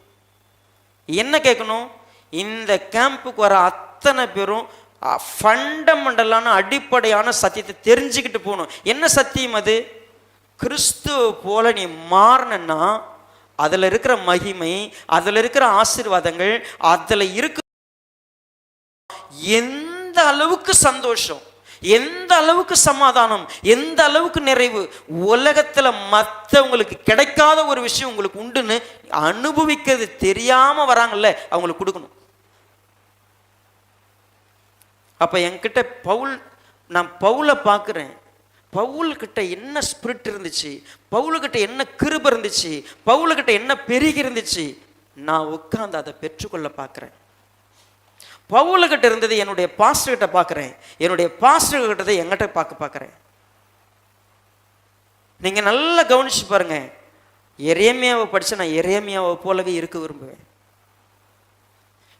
என்ன கேட்கணும்? இந்த கேம்புக்கு வர அத்தனை பேரும் ஃபண்டமெண்டலான அடிப்படையான சத்தியத்தை தெரிஞ்சுக்கிட்டு போகணும். என்ன சத்தியம் அது? கிறிஸ்துவ போல நீ மாறணும்னா அதில் இருக்கிற மகிமை, அதில் இருக்கிற ஆசீர்வாதங்கள், அதில் இருக்க எந்த அளவுக்கு சந்தோஷம், எந்த அளவுக்கு சமாதானம், எந்த அளவுக்கு நிறைவு, உலகத்துல மற்றவங்களுக்கு கிடைக்காத ஒரு விஷயம் உங்களுக்கு உண்டுன்னு அனுபவிக்கிறது தெரியாம வராங்கல்ல, அவங்களுக்கு கொடுக்கணும். அப்ப என்கிட்ட நான் பவுலை பார்க்கிறேன். பவுல்கிட்ட என்ன ஸ்பிரிட் இருந்துச்சு, பவுல்கிட்ட என்ன கிருபை இருந்துச்சு, பவுல்கிட்ட என்ன பெருகி இருந்துச்சு, நான் உட்கார்ந்து அதை பெற்றுக்கொள்ள பார்க்கிறேன். பவுல்கிட்ட இருந்தது என்னுடைய பாஸ்டர் கிட்ட பார்க்கிறேன், என்னுடைய பாஸ்டர் கிட்ட எங்கிட்ட பார்க்கிறேன். நீங்க நல்லா கவனிச்சு பாருங்க. எரேமியாவை படிச்சா நான் எரேமியாவை போலவே இருக்க விரும்புவேன்.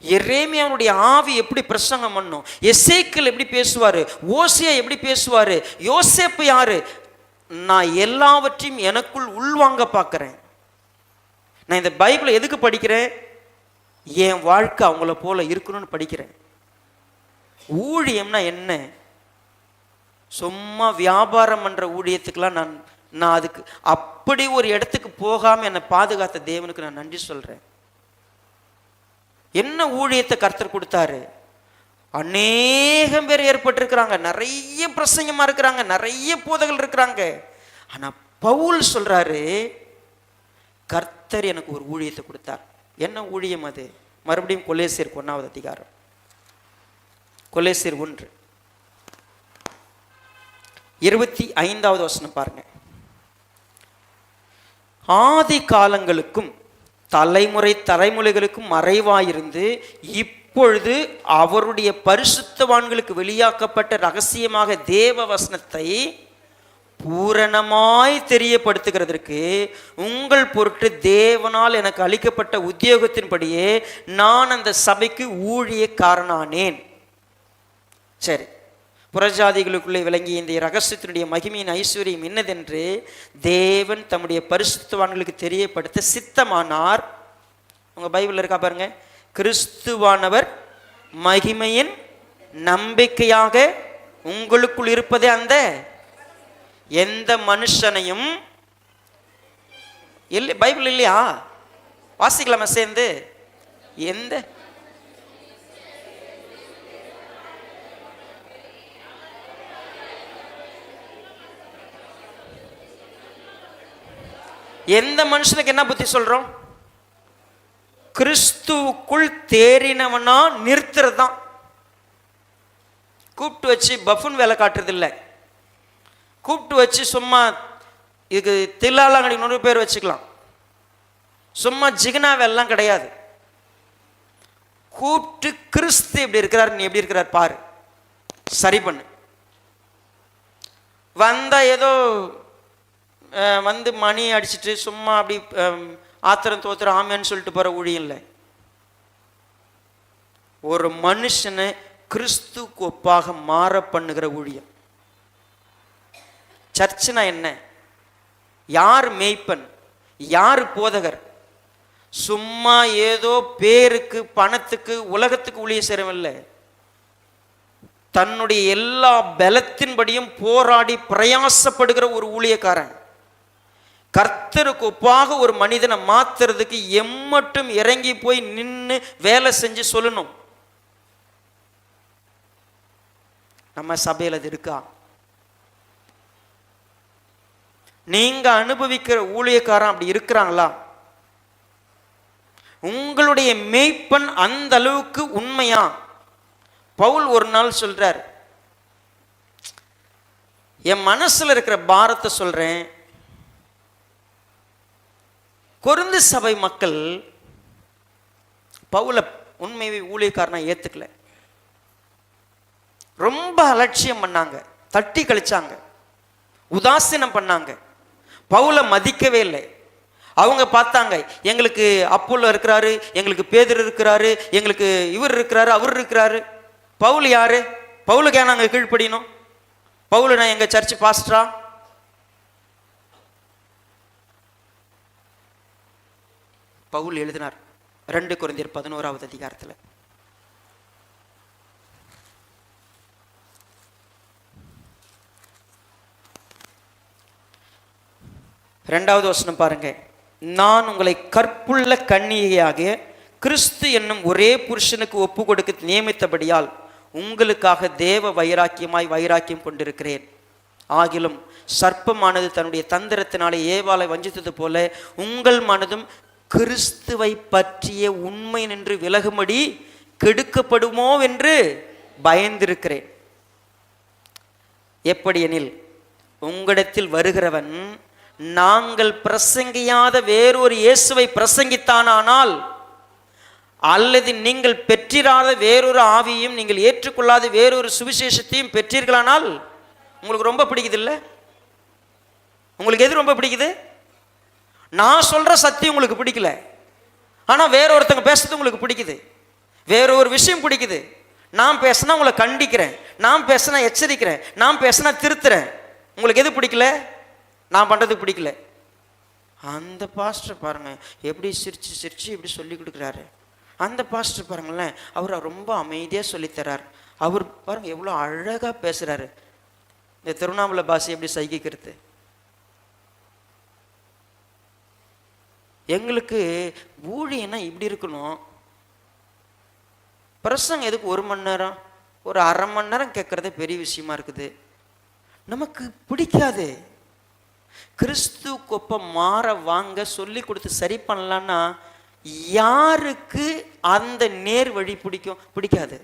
எரேமியாவுடைய ஆவி எப்படி பிரசங்கம் பண்ணும், எசேக்கியேல் எப்படி பேசுவாரு, ஓசியா எப்படி பேசுவாரு, யோசேப்பு யாரு, நான் எல்லாவற்றையும் எனக்குள் உள்வாங்க பார்க்கிறேன். நான் இந்த பைபிளை எதுக்கு படிக்கிறேன்? என் வாழ்க்கை அவங்கள போல இருக்கணும்னு படிக்கிறேன். ஊழியம்னா என்ன? சும்மா வியாபாரம் பண்ற ஊழியத்துக்கெல்லாம் நான் அதுக்கு அப்படி ஒரு இடத்துக்கு போகாம என்னை பாதுகாத்த தேவனுக்கு நான் நன்றி சொல்றேன். என்ன ஊழியத்தை கர்த்தர் கொடுத்தாரு? அநேகம் பேர் ஏற்பட்டிருக்கிறாங்க, நிறைய பிரசங்கமா இருக்கிறாங்க, நிறைய போதகள் இருக்கிறாங்க. ஆனா பவுல் சொல்றாரு, கர்த்தர் எனக்கு ஒரு ஊழியத்தை கொடுத்தார். என்ன ஊழியம் அது? மறுபடியும் கொலேசியர் 1வது அதிகாரம், கொலேசியர் 1:25 வசனம் பாருங்க. ஆதி காலங்களுக்கும் தலைமுறைகளுக்கும் மறைவாயிருந்து இப்பொழுது அவருடைய பரிசுத்தவான்களுக்கு வெளியாக்கப்பட்ட ரகசியமாக தேவ வசனத்தை பூரணமாய் தெரியப்படுத்துகிறதற்கு உங்கள் பொருட்டு தேவனால் எனக்கு அளிக்கப்பட்ட உத்தியோகத்தின்படியே நான் அந்த சபைக்கு ஊழியக்காரனானேன். சரி, புறஜாதிகளுக்குள்ளே விளங்கிய இந்த ரகசியத்தினுடைய மகிமையின் ஐஸ்வர்யம் என்னதென்று தேவன் தம்முடைய பரிசுத்தவான்களுக்கு தெரியப்படுத்த சித்தமானார். உங்க பைபிள் இருக்கா பாருங்க. கிறிஸ்துவானவர் மகிமையின் நம்பிக்கையாக உங்களுக்குள் இருப்பதே அந்த எந்த மனுஷனையும் இல்லை. பைபிள் இல்லையா? வாசிக்கலாமா சேர்ந்து? எந்த எந்த மனுஷனுக்கு என்ன புத்தி சொல்றோம்? கிறிஸ்துவுக்குள் தேறினவனா நிறுத்துறது தான். கூப்பிட்டு வச்சு பஃபுன் வேலை காட்டுறது இல்லை. கூப்பிட்டு வச்சு சும்மா இதுக்கு தில்லாலங்கடி 100 பேர் வச்சுக்கலாம். சும்மா ஜிகனா வேலைலாம் கிடையாது. கூப்பிட்டு கிறிஸ்து எப்படி இருக்கிறார், நீ எப்படி இருக்கிறார் பாரு, சரி பண்ணு. வந்தா ஏதோ வந்து மணி அடிச்சுட்டு சும்மா அப்படி ஆத்திரம் தோத்திரம் ஆமேன்னு சொல்லிட்டு போற ஊழியம் இல்லை. ஒரு மனுஷனை கிறிஸ்துக்கு ஒப்பாக மாற பண்ணுகிற ஊழியம். சர்ச்சுனா என்ன? யார் மேய்ப்பன், யார் போதகர்? சும்மா ஏதோ பேருக்கு பணத்துக்கு உலகத்துக்கு ஊழியம் செய்யறவில்லை. தன்னுடைய எல்லா பலத்தின்படியும் போராடி பிரயாசப்படுகிற ஒரு ஊழியக்காரன். கர்த்தருக்கு ஒப்பாக ஒரு மனிதனை மாத்துறதுக்கு எம்மட்டும் இறங்கி போய் நின்று வேலை செஞ்சு சொல்லணும். நம்ம சபையில் அது இருக்கா? நீங்க அனுபவிக்கிற ஊழியக்காரன் அப்படி இருக்கிறாங்களா? உங்களுடைய மேய்ப்பன் அந்த அளவுக்கு உண்மையா? பவுல் ஒரு நாள் சொல்றார், என் மனசுல இருக்கிற பாரத்தை சொல்றேன். கொரிந்து சபை மக்கள் பவுல உண்மையை ஊழியக்காரனா ஏத்துக்கல. ரொம்ப அலட்சியம் பண்ணாங்க, தட்டி கழிச்சாங்க, உதாசீனம் பண்ணாங்க, பவுல மதிக்கவே இல்லை. அவங்க பார்த்தாங்க, எங்களுக்கு அப்போலோ இருக்கிறாரு, எங்களுக்கு பேதுரு இருக்கிறாரு, எங்களுக்கு இவர் இருக்கிறாரு, அவர் இருக்கிறாரு. பவுல் யாரு? பவுலுக்கு ஏன் நாங்கள் கீழ்ப்படியணும்? பவுல் நான் எங்க சர்ச் பாஸ்டரா? பவுல் எழுதினார் 2 கொரிந்தியர் 11வது அதிகாரத்தில். இரண்டாவது வசனம் பாருங்க. நான் உங்களை கற்புள்ள கன்னிகையாக கிறிஸ்து என்னும் ஒரே புருஷனுக்கு ஒப்பு கொடுக்க நியமித்தபடியால் உங்களுக்காக தேவ வைராக்கியம் கொண்டிருக்கிறேன். ஆகிலும் சர்ப்பமானது தன்னுடைய தந்திரத்தினாலே ஏவாளை வஞ்சித்தது போல உங்கள் மனதும் கிறிஸ்துவை பற்றிய உண்மை நின்று விலகும்படி கெடுக்கப்படுமோ என்று பயந்திருக்கிறேன். எப்படி எனில், உங்களிடத்தில் வருகிறவன் நாங்கள் பிரசங்கியாத வேறொரு இயேசுவை பிரசங்கித்தானால், அல்லது நீங்கள் பெற்றிராத வேறொரு ஆவியையும் நீங்கள் ஏற்றுக்கொள்ளாத வேறொரு சுவிசேஷத்தையும் பெற்றீர்களானால் உங்களுக்கு ரொம்ப பிடிக்குது இல்லை? உங்களுக்கு எது ரொம்ப பிடிக்குது? நான் சொல்ற சத்தியம் உங்களுக்கு பிடிக்கல, ஆனா வேற ஒருத்தங்க பேசுறது உங்களுக்கு பிடிக்குது. வேற ஒரு விஷயம் பிடிக்குது. நான் பேசினா உங்களை கண்டிக்கிறேன், நான் பேசினா எச்சரிக்கிறேன், நான் பேசினா திருத்துறேன். உங்களுக்கு எது பிடிக்கல? நான் பண்றது பிடிக்கல. அந்த பாஸ்டர் பாருங்க எப்படி சிரிச்சு சிரிச்சு இப்படி சொல்லி கொடுக்குறாரு. அந்த பாஸ்டர் பாருங்களேன், அவர் ரொம்ப அமைதியா சொல்லித்தரார். அவர் பாருங்க எவ்வளோ அழகா பேசுறாரு. இந்த திருவண்ணாமலை பாஷை எப்படி சகிக்கிறது? எங்களுக்கு ஊழியன்னா இப்படி இருக்கணும். பிரசங்க எதுக்கு 1 மணி நேரம், ஒரு அரை மணி நேரம் கேட்கறதே பெரிய விஷயமா இருக்குது. நமக்கு பிடிக்காது. கிறிஸ்து கொப்ப மாற வாங்க சொல்லி கொடுத்து சரி பண்ணலான்னா யாருக்கு அந்த நேர் வழி பிடிக்கும்? பிடிக்காது.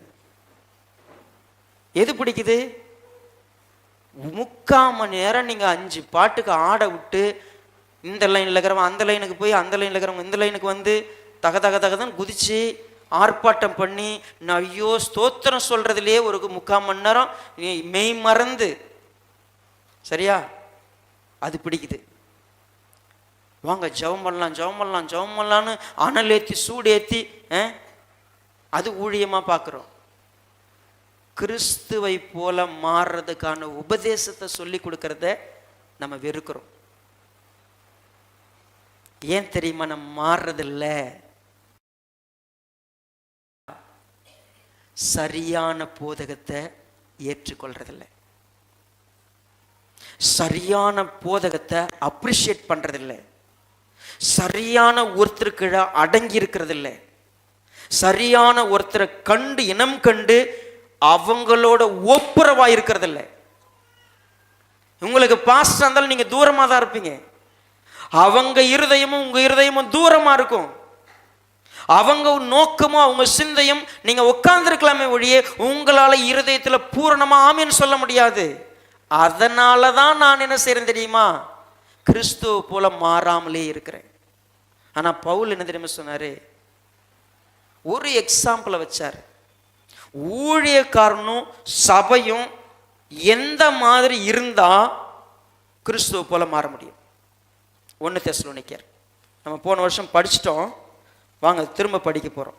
எது பிடிக்குது? 3/4 மணி நேரம் நீங்க 5 பாட்டுக்கு ஆட விட்டு இந்த லைன்ல இருக்கிறவங்க அந்த லைனுக்கு போய் அந்த லைன்ல இருக்கிறவங்க இந்த லைனுக்கு வந்து தக தக தகதான் குதிச்சு ஆர்ப்பாட்டம் பண்ணி நான் ஐயோ ஸ்தோத்திரம் சொல்றதுலேயே ஒரு 3/4 மணி நேரம் மெய் மறந்து, சரியா, அது பிடிக்குது. வாங்க ஜெபம் பண்ணலாம் ஜெபம் பண்ணலாம் ஜெபம் பண்ணலான்னு அனல் ஏற்றி சூடு ஏற்றி அது ஊழியமாக பார்க்குறோம். கிறிஸ்துவை போல மாறுறதுக்கான உபதேசத்தை சொல்லி கொடுக்கறத நம்ம வெறுக்கிறோம். ஏன் தெரியுமா? நம்ம மாறுறதில்ல. சரியான போதகத்தை ஏற்றுக்கொள்றதில்லை, சரியான போதகத்தை அப்ரிஷியேட் பண்றதில்லை, சரியான ஒருத்தருக்கு அடங்கி இருக்கிறதில்லை, சரியான ஒருத்தரை கண்டு இனம் கண்டு அவங்களோட ஒப்புரவா இருக்கிறதில்ல. உங்களுக்கு பாஸ்டர் இருந்தாலும் நீங்க தூரமா தான் இருப்பீங்க. அவங்க இருதயமும் உங்க இருதயமும் தூரமா இருக்கும். அவங்க நோக்கமும் அவங்க சிந்தையும் நீங்க உட்கார்ந்துருக்கலாமே ஒழிய உங்களால இருதயத்துல பூரணமா ஆமீன்னு சொல்ல முடியாது. அதனாலதான் நான் என்ன செய்யறேன் தெரியுமா? கிறிஸ்துவ போல மாறாமலே இருக்கிறேன். ஆனா பவுல் என்ன தெரியுமா சொன்னாரு? ஒரு எக்ஸாம்பிளை வச்சார். ஊழியக்காரனும் சபையும் எந்த மாதிரி இருந்தா கிறிஸ்துவ போல மாற முடியும்? 1 தெசலோனிக்கேயர் நம்ம போன வருஷம் படிச்சிட்டோம், வாங்க திரும்ப படிக்க போறோம்.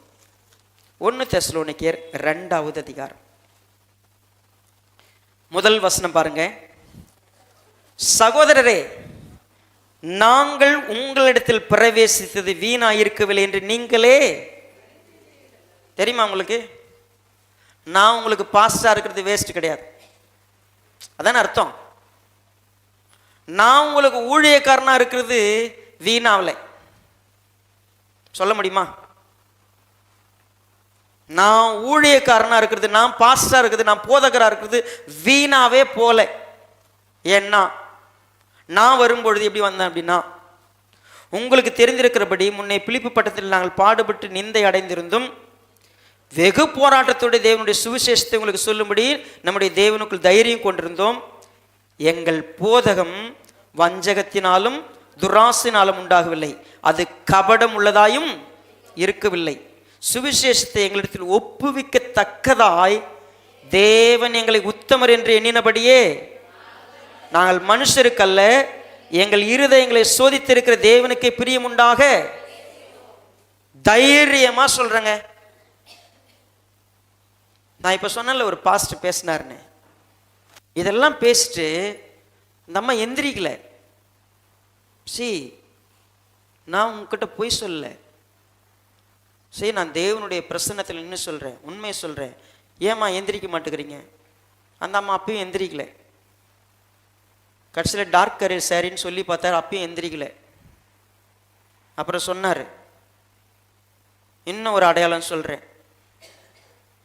1 தெசலோனிக்கேயர் 2வது அதிகாரம் 1 வசனம் பாருங்க. சகோதரரே, நாங்கள் உங்களிடத்தில் பிரவேசித்தது வீணாயிருக்கவில்லை என்று நீங்களே தெரியுமா? உங்களுக்கு நான் உங்களுக்கு பாஸ்டா இருக்கிறது வேஸ்ட் கிடையாது, அதான அர்த்தம். நான் உங்களுக்கு ஊழியக்காரனா இருக்கிறது வீணாவல சொல்ல முடியுமா? நான் ஊழியக்காரனா இருக்கிறது, நான் பாஸ்டா இருக்கிறது, நான் போதகரா இருக்கிறது வீணாவே போல. ஏன்னா நான் வரும்பொழுது எப்படி வந்தேன் அப்படின்னா, உங்களுக்கு தெரிந்திருக்கிறபடி முன்னே பிலிப்பு பட்டணத்தில் நாங்கள் பாடுபட்டு நிந்தை அடைந்திருந்தும் வெகு போராட்டத்தோட தேவனுடைய சுவிசேஷத்தை உங்களுக்கு சொல்லும்படி நம்முடைய தேவனுக்குள் தைரியம் கொண்டிருந்தோம். எங்கள் போதகம் வஞ்சகத்தினாலும் துராசினாலும் உண்டாகவில்லை, அது கபடம் உள்ளதாயும் இருக்கவில்லை. சுவிசேஷத்தை எங்களிடத்தில் ஒப்புவிக்கத்தக்கதாய் தேவன் எங்களை உத்தமர் என்று எண்ணினபடியே நாங்கள் மனுஷருக்கல்ல, எங்கள் இருதயங்களை சோதித்திருக்கிற தேவனுக்கே பிரியமுண்டாக தைரியமா சொல்றேங்க. நான் இப்போ சொன்னேன்ல ஒரு பாஸ்டர் பேசினாருன்னு, இதெல்லாம் பேசிட்டு நம்ம எந்திரிக்கல. நான் உங்ககிட்ட போய் சொல்ல, நான் தேவனுடைய பிரசன்னத்தில் நின்று சொல்கிறேன், உண்மையை சொல்கிறேன். ஏம்மா எந்திரிக்க மாட்டேங்கிறீங்க? அந்த அம்மா அப்பயும் எந்திரிக்கல. கடைசியில் டார்க் கரியர் சாரின்னு சொல்லி பார்த்தாரு, அப்பயும் எந்திரிக்கல. அப்புறம் சொன்னார், இன்னும் ஒரு அடையாளம் சொல்கிறேன்,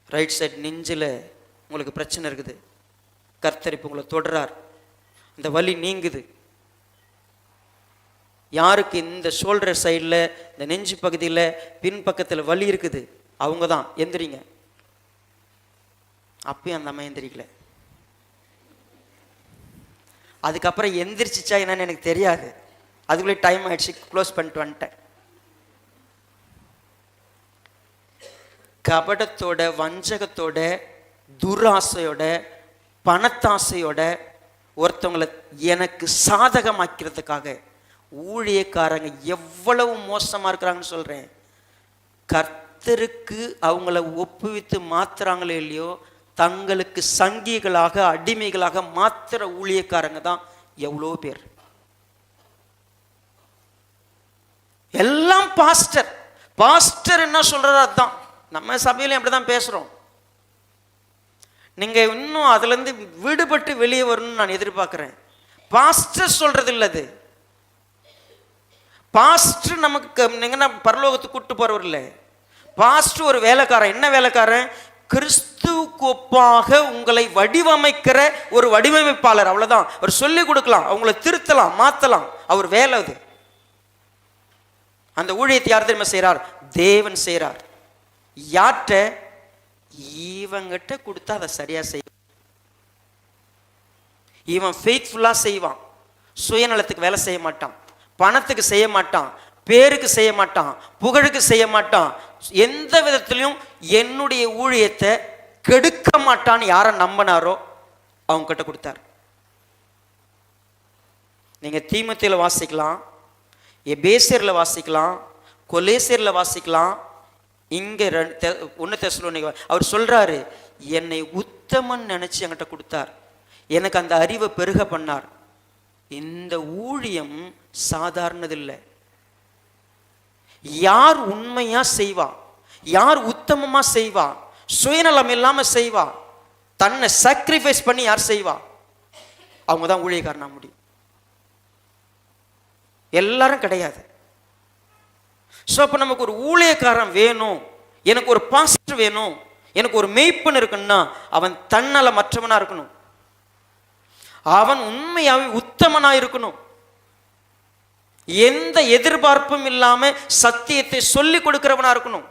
ரைட் சைட் நெஞ்சில் உங்களுக்கு பிரச்சனை இருக்குது, கர்த்தர் இப்போ உங்களை தொடுறார், இந்த வலி நீங்குது. யாருக்கு இந்த ஷோல்டர் சைடில் இந்த நெஞ்சு பகுதியில் பின்பக்கத்தில் வலி இருக்குது அவங்க தான் எந்திரிங்க. அப்பயும் அந்த அம்மா எந்திரிக்கல. அதுக்கப்புறம் எந்திரிச்சிச்சா என்னன்னு எனக்கு தெரியாது, அதுக்குள்ளே டைம் ஆயிடுச்சு, க்ளோஸ் பண்ணிட்டு வந்துட்டேன். கபடத்தோட, வஞ்சகத்தோட, துராசையோட, பணத்தாசையோட ஒருத்தவங்களை எனக்கு சாதகமாக்கிறதுக்காக ஊழியக்காரங்க எவ்வளவு மோசமா இருக்கிறாங்கன்னு சொல்றேன். கர்த்தருக்கு அவங்கள ஒப்புவித்து மாத்துறாங்களோ இல்லையோ, தங்களுக்கு சங்கிகளாக அடிமைகளாக மாத்திர ஊழியக்காரங்க தான் எவ்வளோ பேர். எல்லாம் பாஸ்டர் பாஸ்டர் என்ன சொல்றாரோ அதுதான். நம்ம சபையில அப்படிதான் பேசுறோம். நீங்க இன்னும் அதுல இருந்து விடுபட்டு வெளியே வரணும்னு நான் எதிர்பார்க்கிறேன். பாஸ்டர் சொல்றது இல்லது. பாஸ்டர் நமக்கு நீங்க பரலோகத்துக்கு கூட்டு போறவர் இல்லை. பாஸ்டர் ஒரு வேலைக்காரன். என்ன வேலைக்காரன்? கிறிஸ்துவுக்கு ஒப்பாக உங்களை வடிவமைக்கிற ஒரு வடிவமைப்பாளர். அவ்வளவுதான். அவர் சொல்லிக் கொடுக்கலாம், அவங்களை திருத்தலாம், மாத்தலாம். அவர் வேலை அது. அந்த ஊழியத்தை யார் தெரியுமா செய்றார்? தேவன் செய்றார். யார்கிட்ட? இவங்கிட்ட கொடுத்தா அதை சரியா செய்வான். இவன் ஃபெய்த்ஃபுல்லா செய்வான். சுயநலத்துக்கு வேலை செய்ய மாட்டான், பணத்துக்கு செய்ய மாட்டான், பேருக்கு செய்ய மாட்டான், புகழுக்கு செய்ய மாட்டான், எந்த விதத்திலையும் என்னுடைய ஊழியத்தை கெடுக்க மாட்டான்னு யாரை நம்பினாரோ அவங்க கிட்ட கொடுத்தார். நீங்க தீமோத்தேயுல வாசிக்கலாம், எபேசியர்ல வாசிக்கலாம், கொலேசியர்ல வாசிக்கலாம், இங்க 1 தெசலோனிக்கே அவர் சொல்றாரு, என்னை உத்தமன் நினைச்சு என்கிட்ட கொடுத்தார், எனக்கு அந்த அறிவை பெருக பண்ணார். இந்த ஊழியம் சாதாரணதில்லை. யார் உண்மையா செய்வா, யார் உத்தமமா செய்வா, சுயநலம் இல்லாம செய்வா, தன்னை சாக்ரிஃபைஸ் பண்ணி யார் செய்வா, அவங்க தான் ஊழியக்காரனா முடியும். எல்லாரும் கிடையாது. ஸோ அப்போ நமக்கு ஒரு ஊழியக்காரன் வேணும், எனக்கு ஒரு பாஸ்டர் வேணும், எனக்கு ஒரு மேய்ப்பன் இருக்குன்னா அவன் தன்னல மற்றவனா இருக்கணும், அவன் உண்மையாவே உத்தமனா இருக்கணும், எந்த எதிர்பார்ப்பும் இல்லாம சத்தியத்தை சொல்லி கொடுக்கிறவனா இருக்கணும்,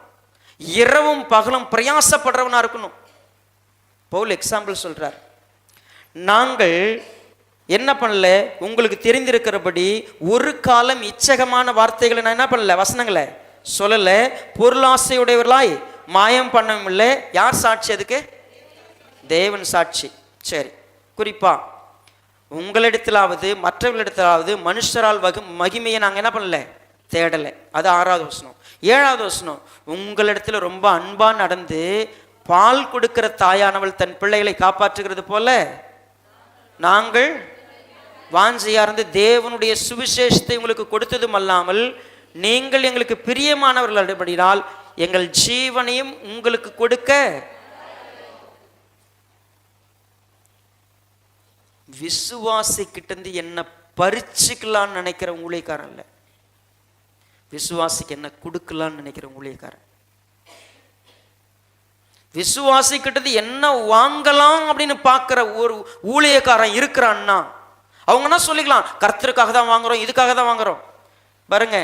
இரவும் பகலும் பிரயாசப்படுறவனா இருக்கணும். பவுல் எக்ஸாம்பிள் சொல்றார், நாங்கள் என்ன பண்ணல, உங்களுக்கு தெரிந்திருக்கிறபடி ஒரு காலம் இச்சகமான வார்த்தைகளை நான் என்ன பண்ணல, வசனங்களை சொல்லல, பொருளாசையுடையவர்களாய் மாயம் பண்ணவும் இல்லை. யார் சாட்சி அதுக்கு? தேவன் சாட்சி. சரி, குறிப்பா உங்களிடத்திலாவது மற்றவர்களிடத்திலாவது மனுஷரால் மகிமையை நாங்கள் என்ன பண்ணல, தேடலை. அது 6வது வசனம். 7வது வசனம், உங்களிடத்துல ரொம்ப அன்பா நடந்து பால் கொடுக்கிற தாயானவள் தன் பிள்ளைகளை காப்பாற்றுகிறது போல நாங்கள் வாஞ்சையா இருந்து தேவனுடைய சுவிசேஷத்தை உங்களுக்கு கொடுத்ததும் அல்லாமல் நீங்கள் எங்களுக்கு பிரியமானவர்கள் எங்கள் ஜீவனையும் உங்களுக்கு கொடுக்க. விசுவாசி கிட்ட இருந்து என்ன பறிச்சுக்கலான்னு நினைக்கிற ஊழியக்காரன் இல்ல, விசுவாசிக்கு என்ன கொடுக்கலான்னு நினைக்கிற ஊழியக்காரன். விசுவாசி கிட்டது என்ன வாங்கலாம் அப்படின்னு பார்க்கிற ஒரு ஊழியக்காரன் இருக்கிறான்னா அவங்க என்ன சொல்லிக்கலாம், கர்த்தருக்காக தான் வாங்குறோம், இதுக்காக தான் வாங்குறோம். பாருங்க,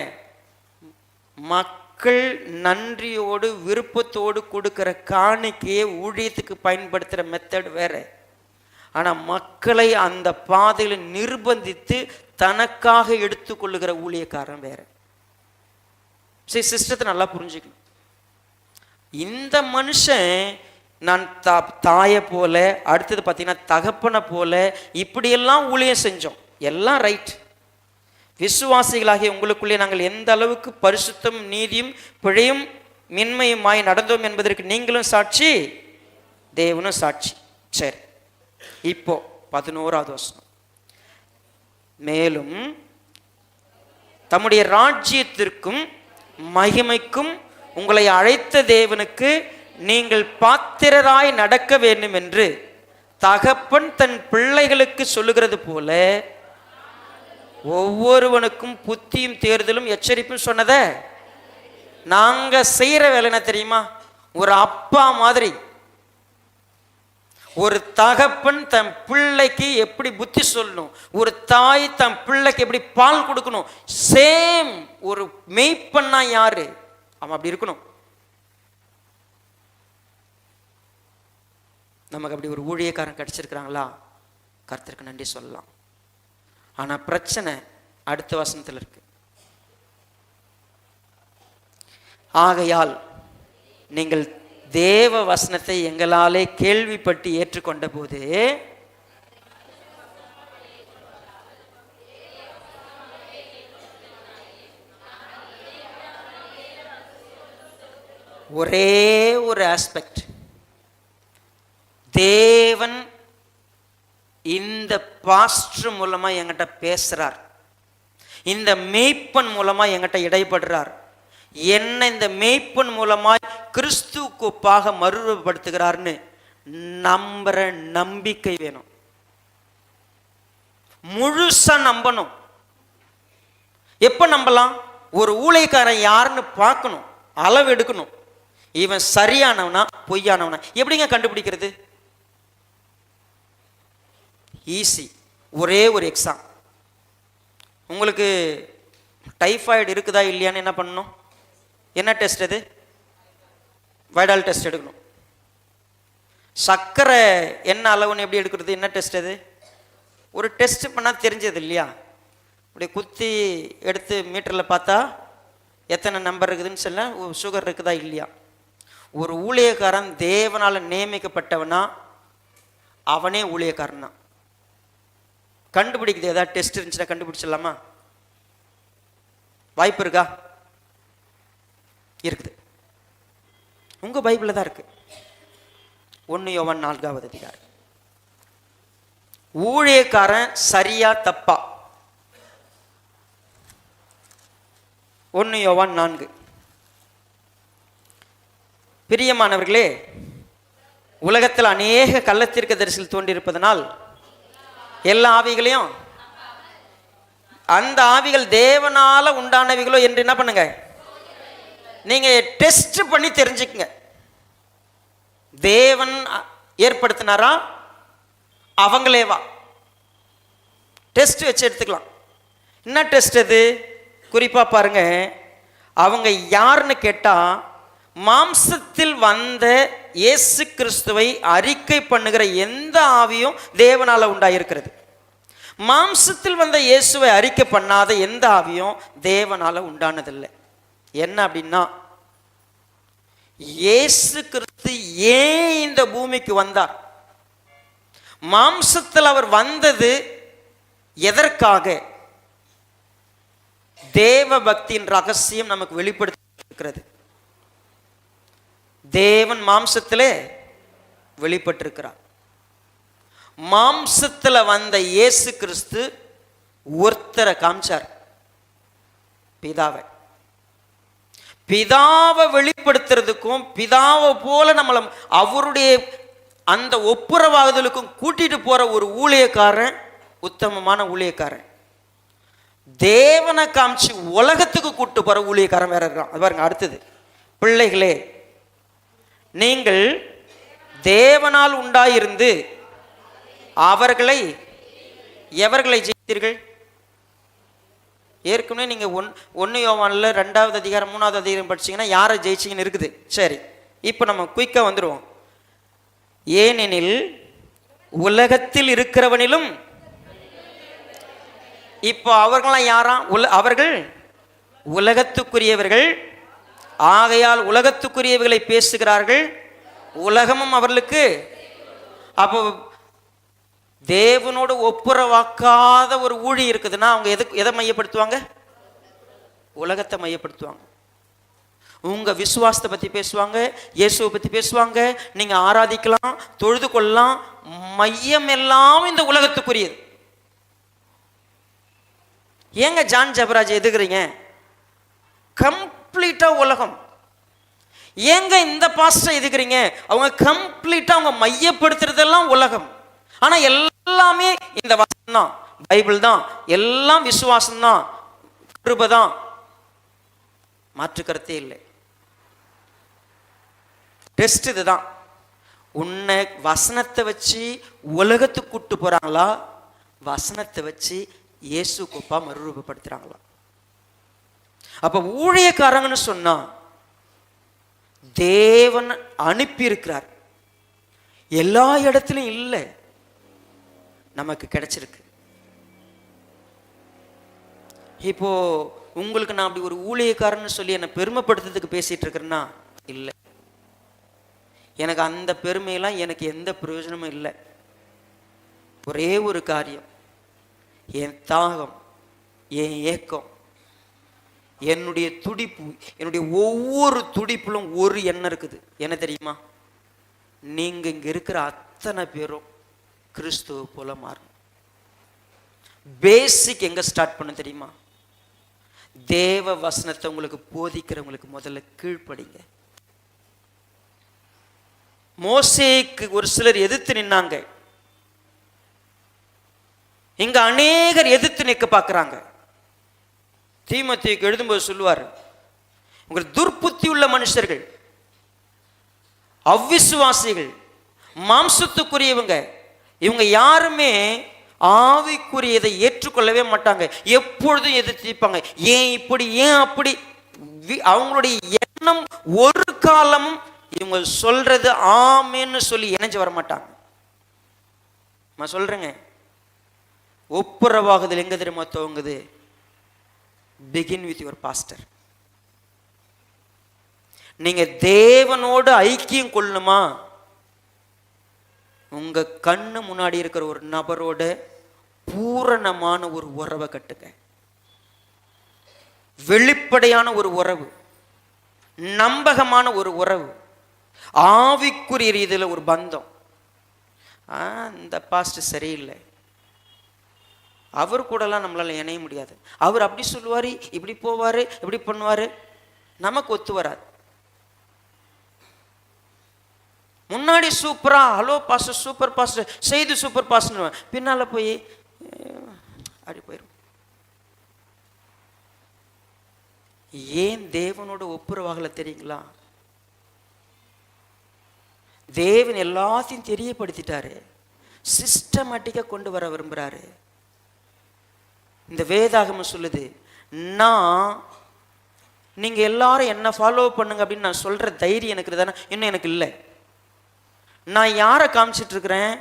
மக்கள் நன்றியோடு விருப்பத்தோடு கொடுக்கிற காணிக்கையை ஊழியத்துக்கு பயன்படுத்துகிற மெத்தட் வேற. ஆனால் மக்களை அந்த பாதையில் நிர்பந்தித்து தனக்காக எடுத்துக்கொள்ளுகிற ஊழியக்காரன் வேற. சரி, சிஸ்டத்தை நல்லா புரிஞ்சுக்கணும். இந்த மனுஷன் நான் தாயை போல, அடுத்தது பார்த்தீங்கன்னா தகப்பனை போல, இப்படியெல்லாம் ஊழியம் செஞ்சோம், எல்லாம் ரைட். விசுவாசிகளாகிய உங்களுக்குள்ளே நாங்கள் எந்த அளவுக்கு பரிசுத்தம் நீதியும் பிழையும் மின்மையுமாய் நடந்தோம் என்பதற்கு நீங்களும் சாட்சி, தேவனும் சாட்சி. சரி, இப்போ 11வது வசனம், மேலும் தம்முடைய ராஜ்யத்திற்கும் மகிமைக்கும் உங்களை அழைத்த தேவனுக்கு நீங்கள் பாத்திரராய் நடக்க வேண்டும் என்று தகப்பன் தன் பிள்ளைகளுக்கு சொல்லுகிறது போல ஒவ்வொருவனுக்கும் புத்தியும் தேர்தலும் எச்சரிப்பும் சொன்னத நாங்க செய்யற வேலை என்ன தெரியுமா? ஒரு அப்பா மாதிரி, ஒரு தகப்பன் தன் பிள்ளைக்கு எப்படி புத்தி சொல்லணும், ஒரு தாய் தன் பிள்ளைக்கு எப்படி பால் கொடுக்கணும், சேம் ஒரு மெய்ப்பண்ணா யாரு அவன் அப்படி இருக்கணும். நமக்கு அப்படி ஒரு ஊழியக்காரன் கிடைச்சிருக்கிறாங்களா? கர்த்தருக்கு நன்றி சொல்லலாம். ஆனா பிரச்சனை அடுத்த வசனத்தில் இருக்கு. ஆகையால் நீங்கள் தேவ வசனத்தை எங்களாலே கேள்விப்பட்டு ஏற்றுக்கொண்ட போது ஒரே ஒரு ஆஸ்பெக்ட், தேவன் இந்த பாஸ்டர் மூலமா என்கிட்ட பேசுறார், இந்த மேய்ப்பன் மூலமா என்கிட்ட இடைப்படுறார், என்ன இந்த மேய்ப்பன் மூலமாய் கிறிஸ்துவுக்கு ஒப்பாக மறுரூபப்படுத்துகிறார்னு நம்புற நம்பிக்கை வேணும். முழுசா நம்பணும். எப்ப நம்பலாம்? ஒரு ஊழியக்காரன் யாருன்னு பார்க்கணும், அளவு எடுக்கணும். இவன் சரியானவனா பொய்யானவனா எப்படிங்க கண்டுபிடிக்கிறது? ஈஸி. ஒரே ஒரு எக்ஸாம். உங்களுக்கு டைஃபாய்டு இருக்குதா இல்லையான்னு என்ன பண்ணணும்? என்ன டெஸ்ட்? அது வைடால் டெஸ்ட் எடுக்கணும். சர்க்கரை என்ன அளவுன்னு எப்படி எடுக்கிறது? என்ன டெஸ்ட்? அது ஒரு டெஸ்ட் பண்ணால் தெரிஞ்சது இல்லையா? அப்படி குத்தி எடுத்து மீட்டரில் பார்த்தா எத்தனை நம்பர் இருக்குதுன்னு சொல்ல, சுகர் இருக்குதா இல்லையா. ஒரு ஊழியக்காரன் தேவனால் நியமிக்கப்பட்டவனா அவனே ஊழியக்காரன் தான். கண்டுபிடிக்குது, ஏதாவது டெஸ்ட் இருந்துச்சுன்னா கண்டுபிடிச்சிடலாமா? வாய்ப்பு இருக்கா? இருக்குது. உங்க பைபிள்ல தான் இருக்கு. 1 யோவான் 4வது அதிகாரம். ஊழியக்காரன் சரியா தப்பா? 1 யோவான் 4. பிரியமானவர்களே, உலகத்தில் அநேக கள்ளத்தீர்க்கதரிசிகள் தோன்றியிருப்பதனால் எல்லா ஆவிகளையும், அந்த ஆவிகள் தேவனால உண்டானவைகளோ என்று என்ன பண்ணுங்க, நீங்க டெஸ்ட் பண்ணி தெரிஞ்சுக்குங்க. தேவன் ஏற்படுத்தினாரா அவங்களேவா? டெஸ்ட் வச்சு எடுத்துக்கலாம். என்ன டெஸ்ட் அது? குறிப்பா பாருங்க, அவங்க யாருன்னு கேட்டா, மாம்சத்தில் வந்த இயேசு கிறிஸ்துவை அறிக்கை பண்ணுகிற எந்த ஆவியும் தேவனால உண்டாயிருக்கிறது. மாம்சத்தில் வந்த இயேசுவை அறிக்கை பண்ணாத எந்த ஆவியும் தேவனால உண்டானதில்லை. என்ன அப்படின்னா, இயேசு கிறிஸ்து ஏன் இந்த பூமிக்கு வந்தார், மாம்சத்தில் அவர் வந்தது எதற்காக, தேவ பக்தியின் ரகசியம் நமக்கு வெளிப்படுத்தி இருக்கிறது. தேவன் மாம்சத்திலே வெளிப்பட்டிருக்கிறார். மாம்சத்துல வந்த இயேசு கிறிஸ்து ஒருத்தரை காமிச்சார், பிதாவை. பிதாவை வெளிப்படுத்துறதுக்கும் பிதாவை போல நம்மளை அவருடைய அந்த ஒப்புரவாகுதலுக்கும் கூட்டிட்டு போற ஒரு ஊழியக்காரன், உத்தமமான ஊழியக்காரன். தேவனை காமிச்சு உலகத்துக்கு கூட்டு போற ஊழியக்காரன் வேற இருக்கான். அது பாருங்க. அடுத்தது, பிள்ளைகளே, நீங்கள் தேவனால் உண்டாயிருந்து அவர்களை எவர்களை ஜெயித்தீர்கள்? ஏற்கனவே நீங்க 1 யோவான்ல 2வது அதிகாரம் 3வது அதிகாரம் படிச்சீங்கன்னா யாரை ஜெயிச்சிங்கன்னு இருக்குது. சரி, இப்போ நம்ம குயிக்கா வந்துடுவோம். ஏனெனில் உலகத்தில் இருக்கிறவனிலும், இப்போ அவர்களாம் யாரா? அவர்கள் உலகத்துக்குரியவர்கள், ஆகையால் உலகத்துக்குரியவர்களை பேசுகிறார்கள், உலகமும் அவர்களுக்கு. அப்போ தேவனோடு ஒப்புரவாக்காத ஒரு ஊழி இருக்குதுன்னா அவங்க எதை மையப்படுத்துவாங்க? உலகத்தை மையப்படுத்துவாங்க. உங்க விசுவாசத்தை பத்தி பேசுவாங்க, இயேசுவை பத்தி பேசுவாங்க, நீங்க ஆராதிக்கலாம், தொழுது கொள்ளலாம், மையம் எல்லாம் இந்த உலகத்துக்குரியது. ஏங்க ஜான் ஜெபராஜ் எதுக்குறீங்க? கம்ப்ளீட்டா உலகம். ஏங்க இந்த பாஸ்டர் எதுக்குறீங்க? அவங்க கம்ப்ளீட்டா அவங்க மையப்படுத்துறதெல்லாம் உலகம். ஆனா எல்லாமே இந்த வசனம் தான், பைபிள் தான், எல்லாம் விசுவாசம் தான், கிருபை தான், மாற்று கருத்தே இல்லை. டெஸ்ட் இதுதான். உன்னை வசனத்தை வச்சு உலகத்துக்கு கூட்டு போறாங்களா, வசனத்தை வச்சு இயேசு கோப்பா மறுரூபப்படுத்துறாங்களா? அப்ப ஊழியக்காரங்கன்னு சொன்னா தேவன் அனுப்பி இருக்கிறார். எல்லா இடத்துலையும் இல்லை, நமக்கு கிடைச்சிருக்கு. இப்போ உங்களுக்கு நான் அப்படி ஒரு ஊழியக்காரன்னு சொல்லி என்னை பெருமைப்படுத்துறதுக்கு பேசிட்டு இருக்கிறேன்னா இல்லை. எனக்கு அந்த பெருமையெல்லாம் எனக்கு எந்த பிரயோஜனமும் இல்லை. ஒரே ஒரு காரியம், என் தாகம், என் ஏக்கம், என்னுடைய துடிப்பு, என்னுடைய ஒவ்வொரு துடிப்பிலும் ஒரு எண்ணம் இருக்குது. என்ன தெரியுமா? நீங்க இங்க இருக்கிற அத்தனை பேரும் கிறிஸ்துவ போல மாறணும். பேசிக் எங்க ஸ்டார்ட் பண்ண தெரியுமா? தேவ வசனத்தை உங்களுக்கு போதிக்கிறவங்களுக்கு முதல்ல கீழ்ப்படிங்க. மோசேக்கு ஒரு சிலர் எதிர்த்து நின்னாங்க, இங்க அநேகர் எதிர்த்து நிற்க பார்க்கிறாங்க. தீமோத்தேயுக்கு எழுதும்போது சொல்லுவார், உங்கள் துர்ப்புத்தி உள்ள மனுஷர்கள், அவ்விசுவாசிகள், மாம்சத்துக்குரியவங்க, இவங்க யாருமே ஆவிக்குரியதை ஏற்றுக்கொள்ளவே மாட்டாங்க. எப்பொழுதும் எதிர்த்திருப்பாங்க. ஏன் இப்படி, ஏன் அப்படி. அவங்களுடைய எண்ணம் ஒரு காலமும் இவங்க சொல்றது ஆமேன்னு சொல்லி இணைஞ்சு வர மாட்டாங்க. நான் சொல்றேங்க, ஒப்புரவாகுதல் எங்க தெரியுமா துவங்குது? Begin with your pastor. நீங்க தேவனோடு ஐக்கியம் கொள்ளணுமா, உங்க கண்ணு முன்னாடி இருக்கிற ஒரு நபரோட பூரணமான ஒரு உறவை கட்டுங்க. வெளிப்படையான ஒரு உறவு, நம்பகமான ஒரு உறவு, ஆவிக்குரிய ரீதியில் ஒரு பந்தம். இந்த பாஸ்ட் சரியில்லை, அவர் கூடலாம் நம்மளால இணைய முடியாது, அவர் அப்படி சொல்லுவார், இப்படி போவார், இப்படி பண்ணுவார், நமக்கு ஒத்து வராது. முன்னாடி சூப்பரா ஹலோ பாஸ்டர், சூப்பர் பாஸ்டர், செய்து சூப்பர் பாஸ்டர், பின்னால போய் அப்படி போயிடும். ஏன் தேவனோட ஒப்புரவாகல தெரியுங்களா? தேவன் எல்லாத்தையும் தெரியப்படுத்திட்டாரு, சிஸ்டமேட்டிக்கா கொண்டு வர விரும்புறாரு. இந்த வேதாகமம் சொல்லுது, நான் நீங்க எல்லாரும் என்ன ஃபாலோ பண்ணுங்க அப்படின்னு நான் சொல்ற தைரியம் எனக்கு தானே, இன்னும் எனக்கு இல்லை. நான் யாரை காமிச்சிட்டு இருக்கிறேன்?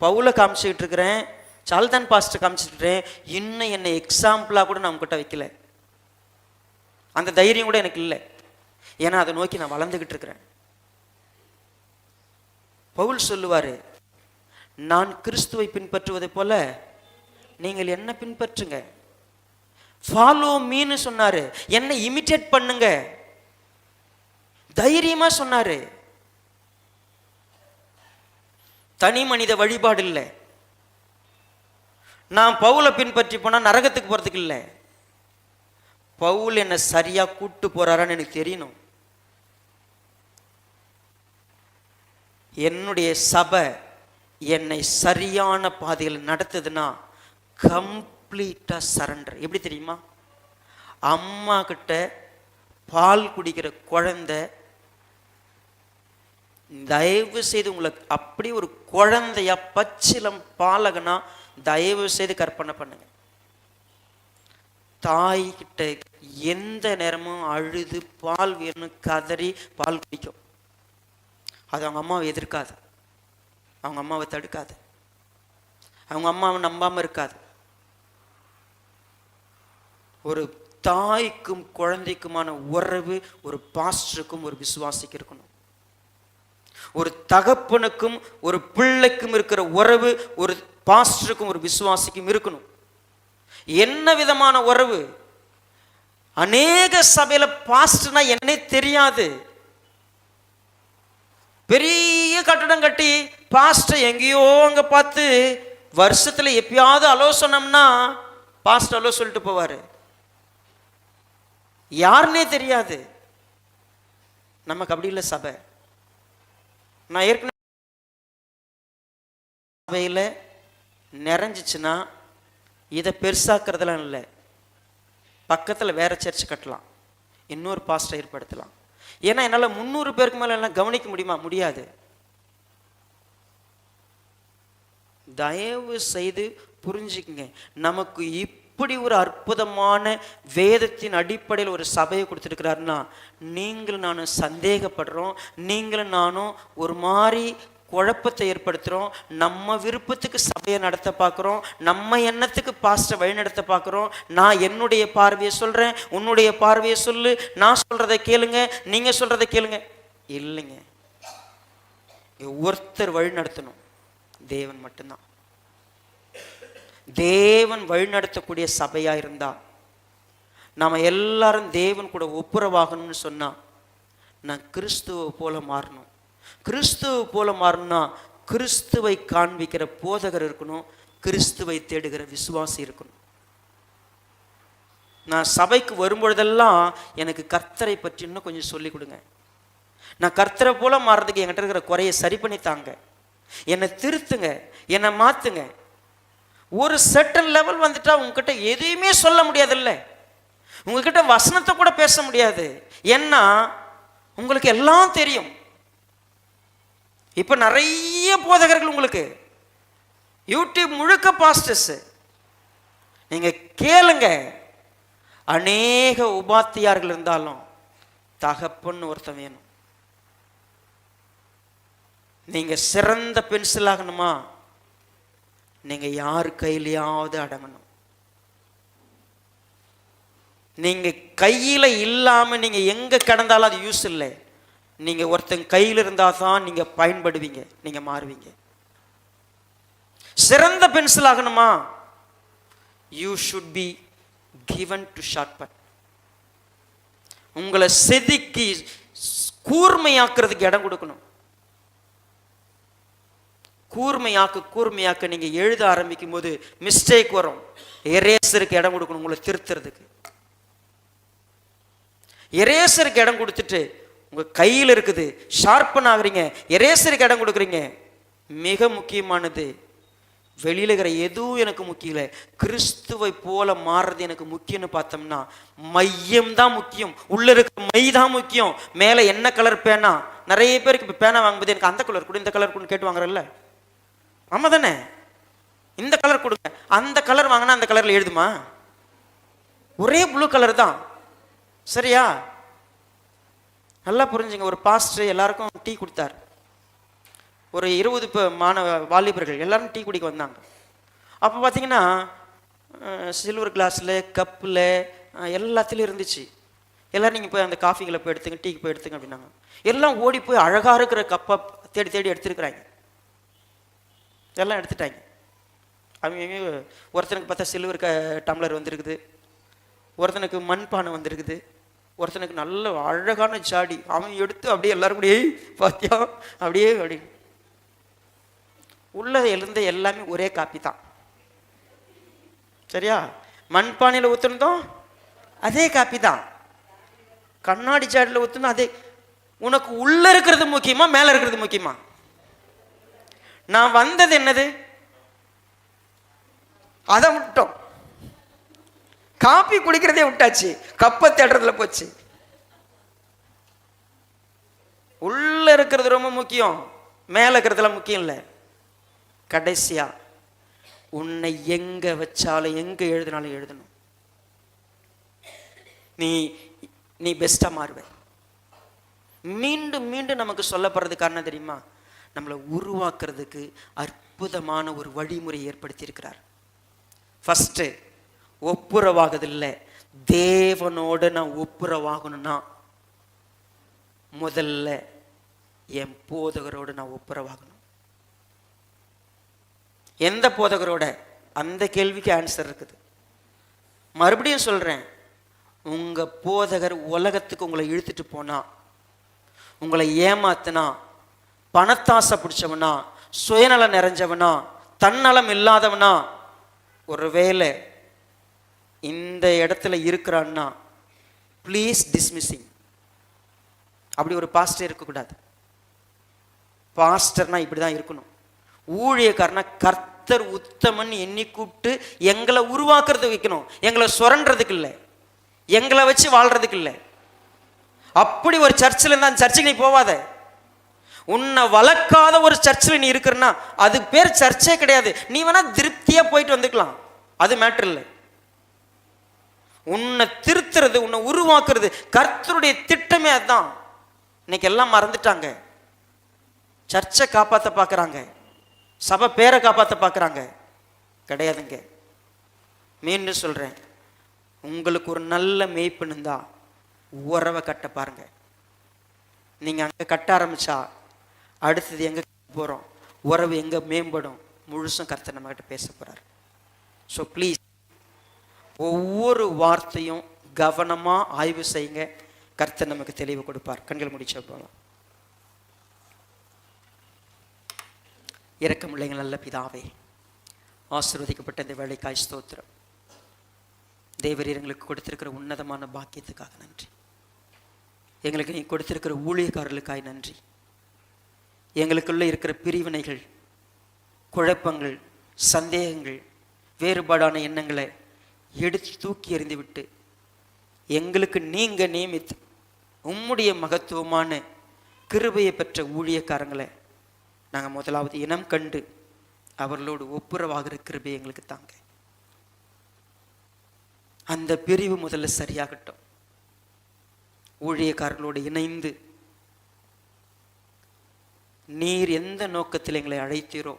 பவுலை காமிச்சிட்டு இருக்கிறேன், சால்தான் பாஸ்டர் காமிச்சிட்டு இருக்கிறேன். இன்னும் என்னை எக்ஸாம்பிளா கூட நான் உங்ககிட்ட வைக்கல. அந்த தைரியம் கூட எனக்கு இல்லை, ஏன்னா அதை நோக்கி நான் வளர்ந்துகிட்டு இருக்கிறேன். பவுல் சொல்லுவாரு, நான் கிறிஸ்துவை பின்பற்றுவதை போல நீங்கள் என்ன பின்பற்றுங்க. ஃபாலோ மீன்னு சொன்னாரு, என்னை இமிட்டேட் பண்ணுங்க, தைரியமா சொன்னாரு. தனி மனித வழிபாடு இல்லை. நான் பவுலை பின்பற்றி போனா நரகத்துக்கு போறதுக்கு இல்லை, பவுல் என்ன சரியா கூட்டு போறாரான்னு எனக்கு தெரியணும். என்னுடைய சபை என்னை சரியான பாதையில் நடத்துதுன்னா கம்ப்ளீட்டா சரண்டர். எப்படி தெரியுமா? அம்மா கிட்ட பால் குடிக்கிற குழந்தை, தயவு செய்து உங்களுக்கு அப்படி ஒரு குழந்தையா பச்சிலம் பாலகனா தயவு செய்து கற்பனை பண்ணுங்க. தாய்கிட்ட எந்த நேரமும் அழுது பால் வேணும் கதறி பால் குடிக்கும். அது அவங்க அம்மாவை எதிர்க்காது, அவங்க அம்மாவை தடுக்காது, அவங்க அம்மாவை நம்பாம இருக்காது. ஒரு தாய்க்கும் குழந்தைக்குமான உறவு ஒரு பாஸ்டருக்கும் ஒரு விசுவாசிக்கு இருக்கணும். ஒரு தகப்பனுக்கும் ஒரு பிள்ளைக்கும் இருக்கிற உறவு ஒரு பாஸ்டருக்கும் ஒரு விசுவாசிக்கும் இருக்கணும். என்ன விதமான உறவு? அநேக சபையில பாஸ்டர்னா என்னே தெரியாது. பெரிய கட்டடம் கட்டி பாஸ்டர் எங்கேயோ அங்க பார்த்து வருஷத்துல எப்பயாவது அலோ சொன்னோம்னா பாஸ்டர் அலோ சொல்லிட்டு போவாரு, யாருன்னே தெரியாது. நமக்கு அப்படி இல்லை சபை. நான் ஏற்கனவே சபையில நிறைஞ்சிச்சுன்னா இதை பெருசாக்குறதுலாம் இல்லை, பக்கத்தில் வேற சர்ச் கட்டலாம், இன்னொரு பாஸ்டர் ஏற்படுத்தலாம். ஏன்னா என்னால் 300 பேருக்கு மேலே எல்லாம் கவனிக்க முடியுமா? முடியாது. தயவு செய்து புரிஞ்சுக்குங்க, நமக்கு இப்படி ஒரு அற்புதமான வேதத்தின் அடிப்படையில் ஒரு சபையை கொடுத்துருக்கிறாருன்னா நீங்களும் நானும் சந்தேகப்படுறோம், நீங்களும் நானும் ஒரு மாதிரி குழப்பத்தை ஏற்படுத்துகிறோம். நம்ம விருப்பத்துக்கு சபையை நடத்த பார்க்குறோம், நம்ம எண்ணத்துக்கு பாஸ்டர் வழி நடத்த பார்க்குறோம். நான் என்னுடைய பார்வையை சொல்கிறேன், உன்னுடைய பார்வையை சொல்லு, நான் சொல்கிறத கேளுங்க, நீங்கள் சொல்கிறத கேளுங்க. இல்லைங்க, ஒருத்தர் வழி நடத்தணும், தேவன் மட்டும்தான். தேவன் வழி நடத்தக்கூடிய சபையாக இருந்தா நாம் எல்லாரும் தேவன் கூட ஒப்புரவாகணும்னு சொன்னா நான் கிறிஸ்துவை போல மாறணும். கிறிஸ்துவை போல மாறணும்னா கிறிஸ்துவை காண்பிக்கிற போதகர் இருக்கணும், கிறிஸ்துவை தேடுகிற விசுவாசி இருக்கணும். நான் சபைக்கு வரும்பொழுதெல்லாம் எனக்கு கர்த்தரை பற்றி இன்னும் கொஞ்சம் சொல்லிக் கொடுங்க, நான் கர்த்தரை போல மாறுறதுக்கு என்கிட்ட இருக்கிற குறையை சரி பண்ணித்தாங்க, என்னை திருத்துங்க, என்னை மாத்துங்க. ஒரு செட்டன் லெவல் வந்துட்டா உங்ககிட்ட எதையுமே சொல்ல முடியாதுல்ல, உங்ககிட்ட வசனத்தை கூட பேச முடியாது. ஏன்னா உங்களுக்கு எல்லாம் தெரியும். இப்ப நிறைய போதகர்கள் உங்களுக்கு யூடியூப் முழுக்க பாஸ்டர்ஸ், நீங்க கேளுங்க. அநேக உபாத்தியார்கள் இருந்தாலும் தகப்பன் ஒருத்தன் வேணும். நீங்க சிறந்த பென்சில் ஆகணுமா, நீங்க யார் கையிலையாவது அடங்கணும். நீங்க கையில இல்லாம நீங்க எங்க கடந்தாலும் அது யூஸ் இல்லை. நீங்க ஒருத்தங்க கையில் இருந்தால் தான் நீங்க பயன்படுவீங்க, நீங்க மாறுவீங்க. சிறந்த பென்சில் ஆகணுமா? You should be given to sharpen. உங்களை செதுக்கி கூர்மையாக்குறதுக்கு இடம் கொடுக்கணும். கூர்மையாக்க நீங்க எழுத ஆரம்பிக்கும் போது மிஸ்டேக் வரும். எரேசருக்கு இடம் கொடுக்கணும், உங்களை திருத்துறதுக்கு. எரேசருக்கு இடம் கொடுத்துட்டு உங்க கையில் இருக்குது, ஷார்பன் ஆகுறீங்க, எரேசருக்கு இடம் கொடுக்குறீங்க. மிக முக்கியமானது, வெளியில இருக்கிற எதுவும் எனக்கு முக்கியம் இல்லை, கிறிஸ்துவை போல மாறுறது எனக்கு முக்கியம்னு பார்த்தோம்னா மையம் தான் முக்கியம். உள்ள இருக்கிற மை தான் முக்கியம். மேல என்ன கலர் பேனா, நிறைய பேருக்கு இப்ப பேனா வாங்கும்போது எனக்கு அந்த கலர் கொடு, இந்த கலர் கொடுன்னு கேட்டு வாங்குறல்ல, ஆமா தானே? இந்த கலர் கொடுங்க, அந்த கலர் வாங்கினா அந்த கலர்ல எழுதுமா? ஒரே ப்ளூ கலர் தான், சரியா? நல்லா புரிஞ்சுங்க. ஒரு பாஸ்டர் எல்லாருக்கும் டீ கொடுத்தார். ஒரு 20 மாணவ வாலிபர்கள் எல்லாரும் டீ குடிக்க வந்தாங்க. அப்போ பார்த்தீங்கன்னா சில்வர் கிளாஸில், கப்பில், எல்லாத்துலேயும் இருந்துச்சு. எல்லோரும் நீங்கள் போய் அந்த காஃபிகளை போய் எடுத்துங்க, டீக்கு போய் எடுத்துங்க அப்படின்னாங்க. எல்லாம் ஓடி போய் அழகாக இருக்கிற கப்பை தேடி தேடி எடுத்துருக்குறாங்க. எல்லாம் எடுத்துட்டாங்க. அவங்க ஒருத்தனுக்கு பார்த்தா சில்வர் டம்ளர் வந்திருக்குது, ஒருத்தனுக்கு மண்பானை வந்திருக்குது, ஒருத்தனுக்கு நல்ல அழகான ஜாடி. அவன் எடுத்து அப்படியே எல்லாரும் கூடயே பார்த்தியா அப்படியே அப்படி உள்ள எழுந்த எல்லாமே ஒரே காப்பி தான், சரியா? மண்பானையில் ஊற்றுனதும் அதே காப்பி தான், கண்ணாடி ஜாடியில் ஊற்றுனதும் அதே. உனக்கு உள்ள இருக்கிறது முக்கியமா மேல இருக்கிறது முக்கியமா? நான் வந்தது என்னது, அதை விட்டோம். காப்பி குடிக்கிறதே விட்டாச்சு, கப்பை தேடுறதுல போச்சு. உள்ள இருக்கிறது ரொம்ப முக்கியம், மேல இருக்கிறதுல முக்கியம் இல்லை. கடைசியா உன்னை எங்க வச்சாலும் எங்க எழுதினாலும் எழுதணும். நீ நீ பெஸ்டா மாறுவ. மீண்டும் மீண்டும் நமக்கு சொல்லப்படுறது காரணம் தெரியுமா? நம்மளை உருவாக்குறதுக்கு அற்புதமான ஒரு வழிமுறை ஏற்படுத்தி இருக்கிறார். ஃபர்ஸ்ட் ஒப்புரவாகுதில்லை, தேவனோட நான் ஒப்புரவாகணும்னா முதல்ல என் போதகரோடு நான் ஒப்புரவாகணும். எந்த போதகரோட? அந்த கேள்விக்கு ஆன்சர் இருக்குது. மறுபடியும் சொல்றேன், உங்க போதகர் உலகத்துக்கு உங்களை இழுத்துட்டு போனா, உங்களை ஏமாத்தினா, பணத்தாசை பிடிச்சவனா, சுயநலம் நிறைஞ்சவனா, தன்னலம் இல்லாதவனா, ஒருவேளை இந்த இடத்துல இருக்கிறான்னா ப்ளீஸ் டிஸ்மிஸ்ஸிங். அப்படி ஒரு பாஸ்டர் இருக்கக்கூடாது. பாஸ்டர்னா இப்படிதான் இருக்கணும். ஊழியக்காரனா கர்த்தர் உத்தமன் எண்ணி கூப்பிட்டு எங்களை உருவாக்குறது வைக்கணும், எங்களை சுரண்டுறதுக்கு இல்லை, எங்களை வச்சு வாழ்றதுக்கு இல்லை. அப்படி ஒரு சர்ச்சில் இருந்தால் அந்த சர்ச்சுக்கு நீ போவாத. உன்னை வளர்க்காத ஒரு சர்ச்சில் நீ இருக்கிறன்னா அது பேர் சர்ச்சே கிடையாது. நீ வேணா திருப்தியா போயிட்டு வந்துக்கலாம், அது மேட்டர் இல்லை. உன்னை திருத்துறது, உன்னை உருவாக்குறது கர்த்தருடைய திட்டமே அதுதான். இன்னைக்கு எல்லாம் மறந்துட்டாங்க. சர்ச்சை காப்பாற்ற பார்க்குறாங்க, சபை பேரை காப்பாற்ற பார்க்குறாங்க. கிடையாதுங்க. மீண்டும் சொல்கிறேன், உங்களுக்கு ஒரு நல்ல மேய்ப்பன் இருந்தா உறவை கட்ட பாருங்க. நீங்கள் அங்கே கட்ட ஆரம்பிச்சா அடுத்தது எங்கே போகிறோம், உறவு எங்கே மேம்படும், முழுசும் கர்த்தர் நம்மகிட்ட பேச போகிறார். ஸோ ப்ளீஸ் ஒவ்வொரு வார்த்தையும் கவனமாக ஆய்வு செய்யுங்க. கர்த்தர் நமக்கு தெளிவு கொடுப்பார். கண்கள் முடிச்ச போகலாம். இரக்கமுள்ள நல்ல பிதாவே, ஆசீர்வதிக்கப்பட்ட இந்த வேலைக்காய் ஸ்தோத்திரம். தேவரீர் எங்களுக்கு கொடுத்திருக்கிற உன்னதமான பாக்கியத்துக்காக நன்றி. எங்களுக்கு நீ கொடுத்திருக்கிற ஊழியக்காரர்களுக்காய் நன்றி. எங்களுக்குள்ள இருக்கிற பிரிவினைகள், குழப்பங்கள், சந்தேகங்கள், வேறுபாடான எண்ணங்களை எடுத்து தூக்கி எறிந்து விட்டு எங்களுக்கு நீங்க நியமித்து உம்முடைய மகத்துவமான கிருபையை பெற்ற ஊழியக்காரங்களை நாங்கள் முதலாவது இனம் கண்டு அவர்களோடு ஒப்புரவாகிற கிருபை எங்களுக்கு தாங்க. அந்த பிரிவு முதல்ல சரியாகட்டும். ஊழியக்காரர்களோடு இணைந்து நீர் எந்த நோக்கத்தில் எங்களை அழைத்தீரோ,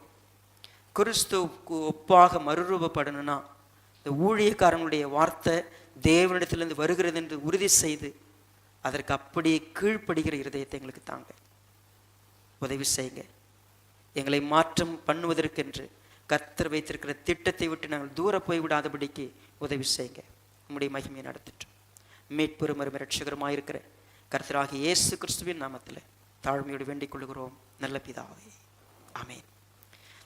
கிறிஸ்துவுக்கு ஒப்பாக மறுரூபப்படணும்னா இந்த ஊழியக்காரங்களுடைய வார்த்தை தேவனிடத்திலிருந்து வருகிறது என்று உறுதி செய்து அதற்கு அப்படியே கீழ்ப்படுகிற இருதயத்தை எங்களுக்கு தாங்க. உதவி செய்யுங்க. எங்களை மாற்றம் பண்ணுவதற்கென்று கர்த்தர் வைத்திருக்கிற திட்டத்தை விட்டு நாங்கள் தூர போய்விடாதபடிக்கு உதவி செய்யுங்க. உம்முடைய மகிமையை நடத்திட்டோம். மீட்பெரும் இரட்சகருமாயிருக்கிற கர்த்தராகிய இயேசு கிறிஸ்துவின் நாமத்தில் தாழ்மையோடு வேண்டிக் கொள்கிறோம் நல்ல பிதாவே. ஆமென்.